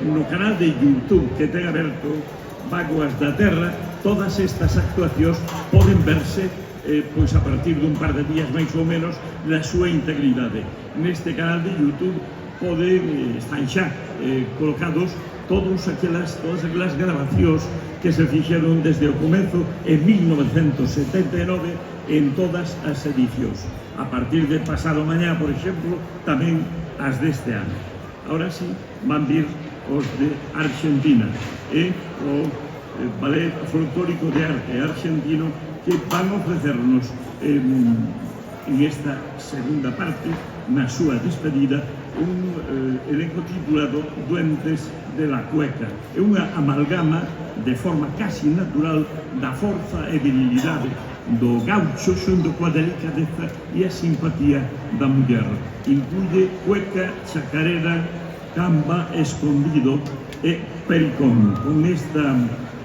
no canal de YouTube que ten aberto Vaguas da Terra, todas estas actuacións poden verse pois a partir dun par de días máis ou menos na súa integridade. Neste canal de YouTube están xa colocados todas aquelas grabacións que se fixeron desde o comezo en 1979 en todas as edicións. A partir de pasado mañá, por exemplo, tamén as deste ano. Ahora sí, van vir os de Argentina e o Ballet Folclórico de Arte Argentino que van ofrecernos en esta segunda parte, na súa despedida, un elenco titulado Duendes de la Cueca. É unha amalgama de forma casi natural da forza e virilidade do gaucho xunto coa delicadeza e a simpatía da muller. Incluye cueca, chacarera, camba, escondido e pericón. Con esta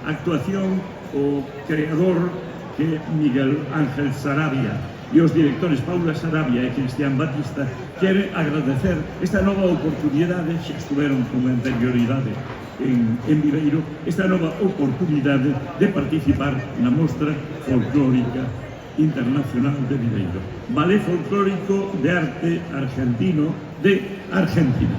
actuación, o creador que Miguel Ángel Sarabia e os directores Paula Sarabia e Cristian Batista queren agradecer esta nova oportunidade, xa estuveron con anterioridade en Viveiro, esta nova oportunidade de participar na Mostra Folclórica Internacional de Viveiro. Ballet Folclórico de Arte Argentino de Argentina.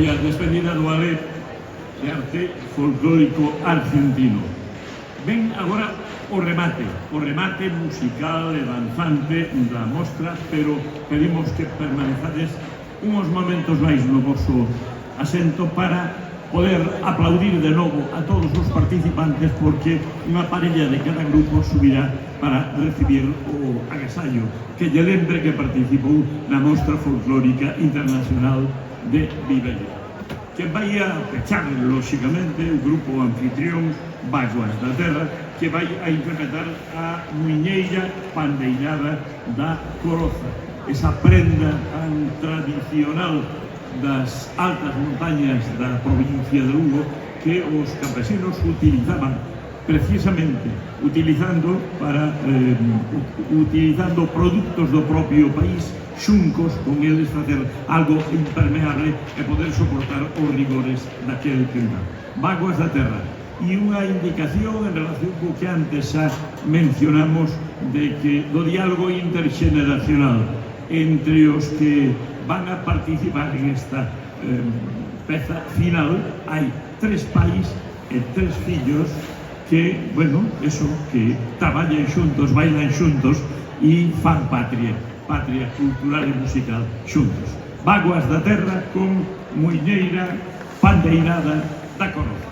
foi a despedida do Ballet de Arte Folclórico Argentino. Ven agora o remate musical e danzante da mostra, pero pedimos que permanezades uns momentos máis no vosso asento para poder aplaudir de novo a todos os participantes, porque unha parella de cada grupo subirá para recibir o agasallo que lle lembre que participou na Mostra Folclórica Internacional de Viveiro. Que vai a pechar, lóxicamente, o grupo anfitrión Vaguas da Terra, que vai a interpretar a muiñeira pandeirada da Coroza, esa prenda tan tradicional das altas montañas da provincia de Lugo que os campesinos utilizaban precisamente utilizando produtos do propio país, xuncos, con eles facer algo impermeable e poder soportar os rigores daquele clima. Vaguas da Terra. E unha indicación en relación co que antes xa mencionamos do diálogo interxeneracional entre os que van a participar en esta peza final. Hai 3 pais e 3 fillos que, bueno, eso, que traballan xuntos, bailan xuntos e fan patria cultural e musical xuntos. Vaguas da Terra con muiñeira pandeirada da Coroza.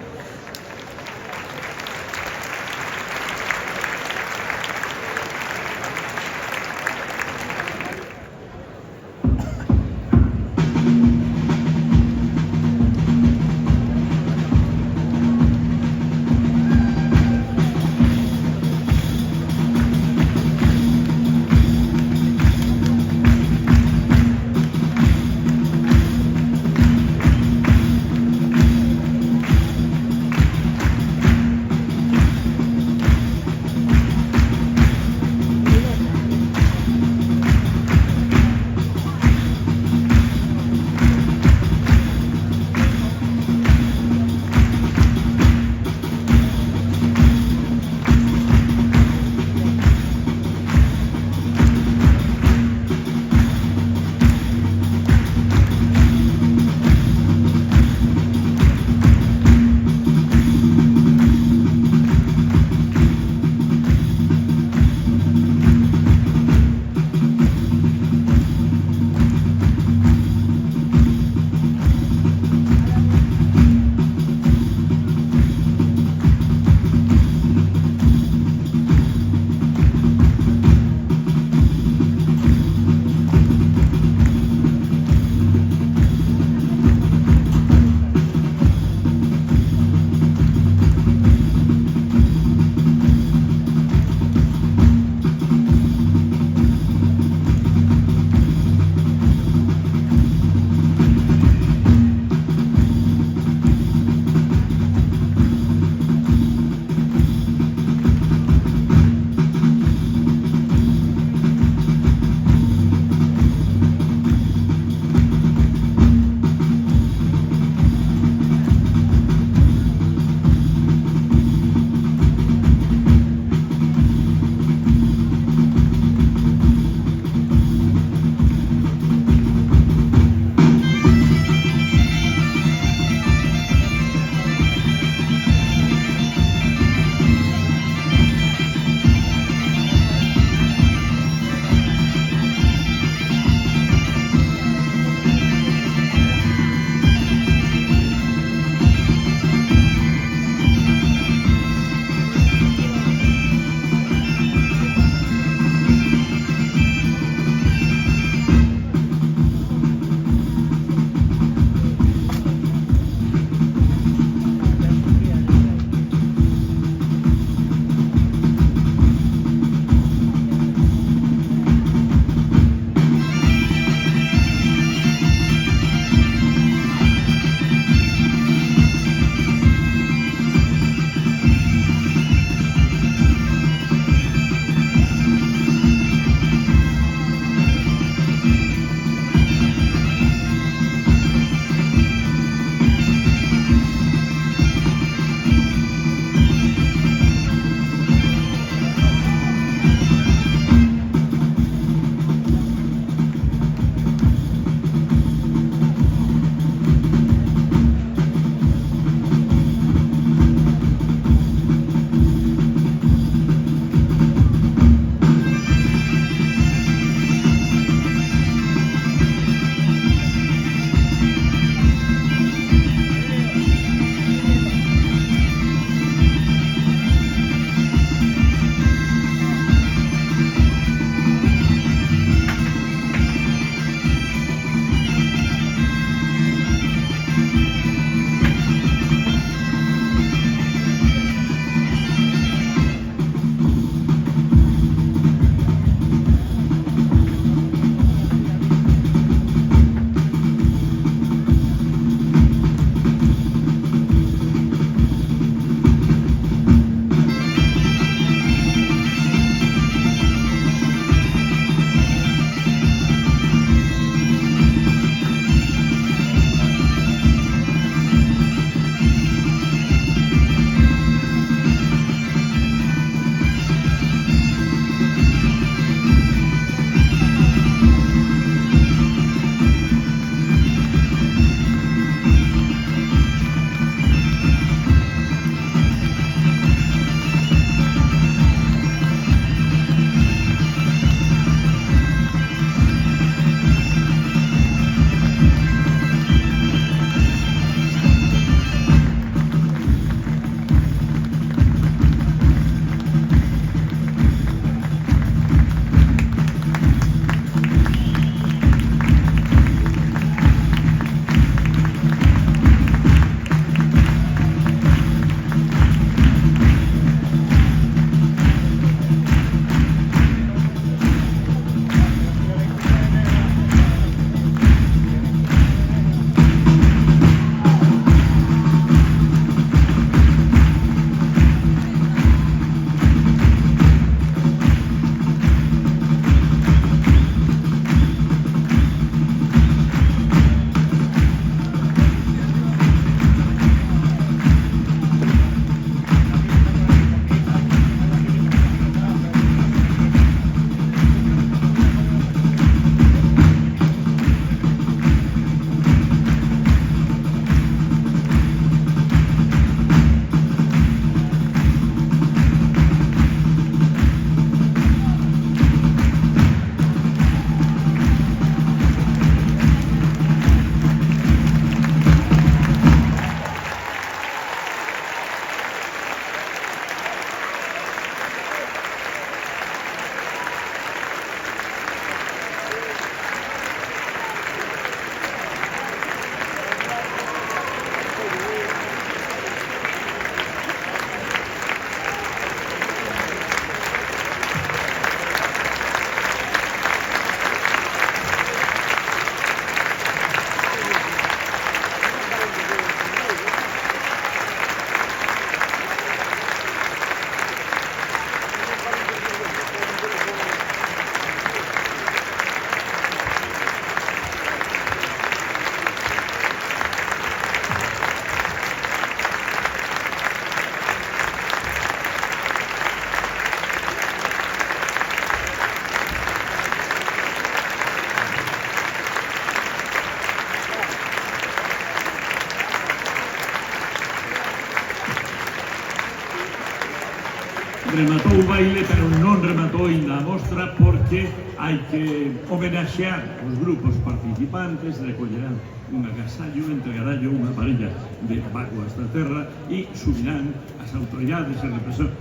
rematou o baile, pero non rematou ainda a mostra porque hai que homenaxear os grupos participantes, recollerán un agasallo, entregarallo unha parella de vacuas da terra e subirán as autoridades e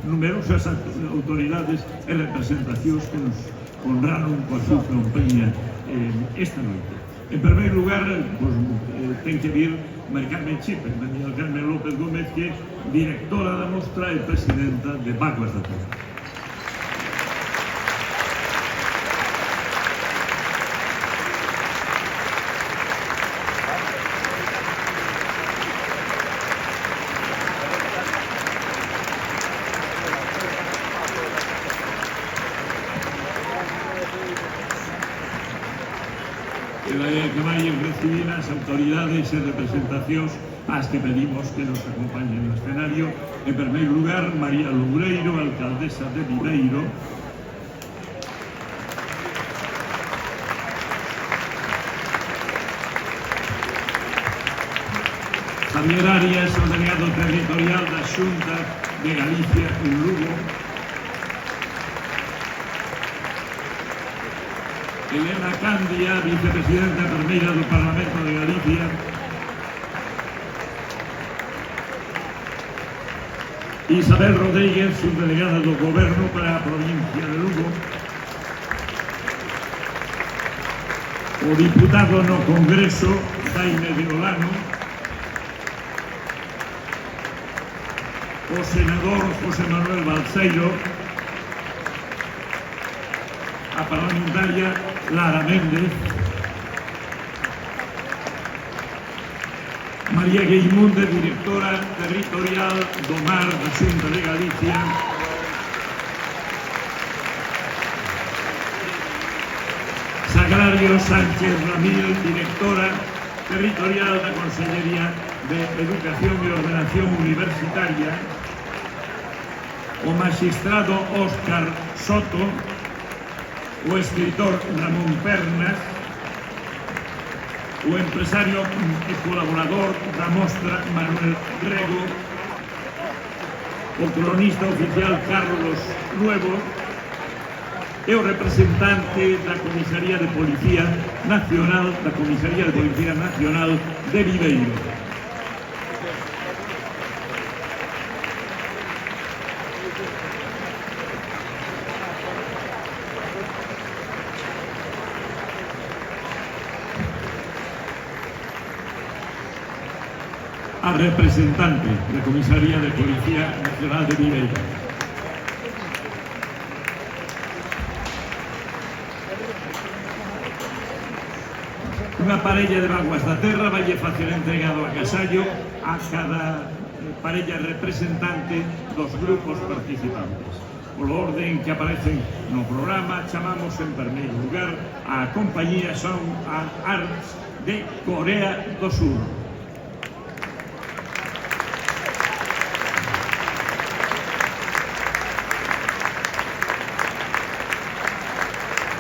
numerosas autoridades e representacións que nos honraron coa súa compañía esta noite. En primeiro lugar, pues, ten que vir María Carmen Chipe, María Carmen López Gómez, que é directora da mostra e presidenta de Vacuas da Terra. Que vayan recibir as autoridades e representacións ás que pedimos que nos acompañen no escenario. En primeiro lugar, María Loureiro, alcaldesa de Viveiro. Javier Arias, o delegado territorial da Xunta de Galicia en Lugo. Elena Candia, vicepresidenta primeira do Parlamento de Galicia. Isabel Rodríguez, subdelegada do Goberno para a provincia de Lugo. O diputado no Congreso, Jaime de Olano. O senador José Manuel Balseiro. A parlamentaria Lara Méndez, María Gueimunde, directora territorial do Mar da Xunta de Galicia, Sagrario Sánchez Ramil, directora territorial da Consellería de Educación e Ordenación Universitaria, o magistrado Óscar Soto, o escritor Ramón Pernas, o empresario e colaborador da mostra Manuel Rego, o cronista oficial Carlos Nuevo e o representante da Comisaría de Policía Nacional de Viveiro. A representante da Comisaría de Policía Nacional de Viveiro. Unha parella de vaguas da terra vai facer entregado a agasallo a cada parella representante dos grupos participantes. Polo orden que aparecen no programa, chamamos en primeiro lugar a compañía Sound and Arts de Corea do Sur.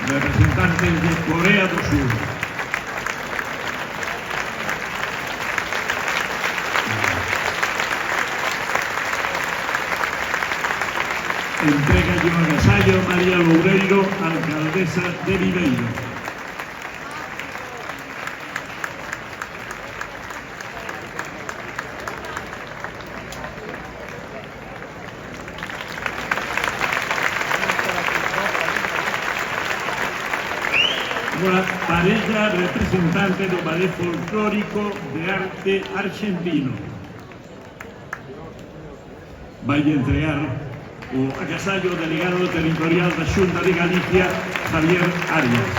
Representantes de Corea do Sur. Entrega de un agasallo María Loureiro, alcaldesa de Viveiro. Agora, parella representante do Ballet Folclórico de Arte Argentino. Vai entregar o agasallo delegado territorial da Xunta de Galicia, Javier Arias.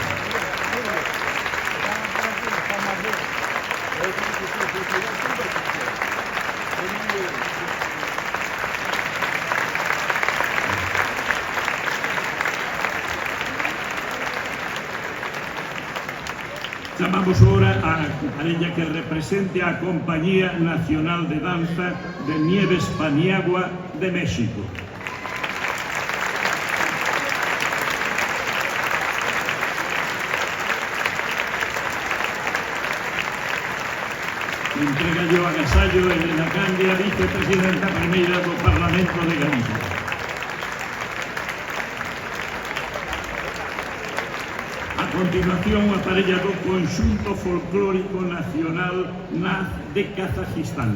Chamamos ahora a parella que represente a Compañía Nacional de Danza de Nieves Paniagua de México. Entrega yo agasallo Elena Candia, vicepresidenta primeira do Parlamento de Galicia. continuación, a parella do Conxunto Folclórico Nacional NAZ de Kazajistán.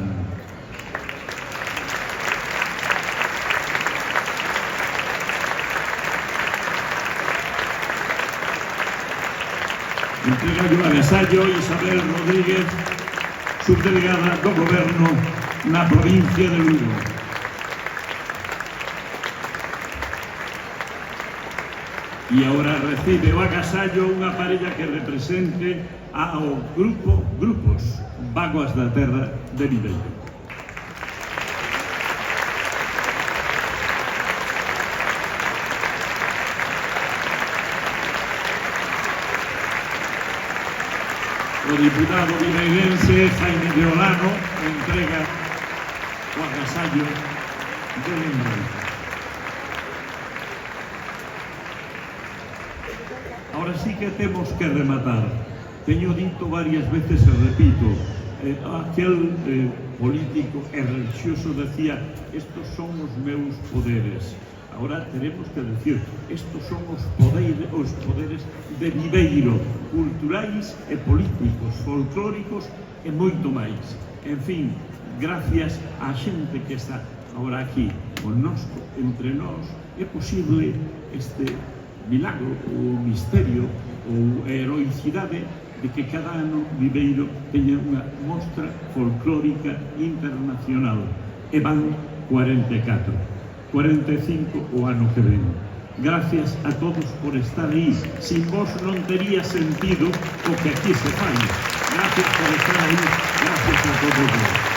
Entrega o agasallo Isabel Rodríguez, subdelegada do Goberno na provincia de Lugo. E agora recibe o agasallo unha parella que represente ao grupos Vaguas da Terra de Viveiro. O diputado viveirense Jaime de Olano entrega o agasallo de lembranza. Ahora sí que temos que rematar. Teño dito varias veces e repito, aquel político e religioso decía, estos son os meus poderes. Ahora tenemos que decir, estos son os poderes de Viveiro, culturais e políticos, folclóricos e moito máis. En fin, gracias á xente que está agora aquí connosco, entre nós, é posible este milagro, ou misterio, ou heroicidade de que cada ano Viveiro teña unha mostra folclórica internacional. E van 44, 45 o ano que ven. Gracias a todos por estar aí. Sin vos non tería sentido o que aquí se fai. Gracias por estar aí. Gracias a todos.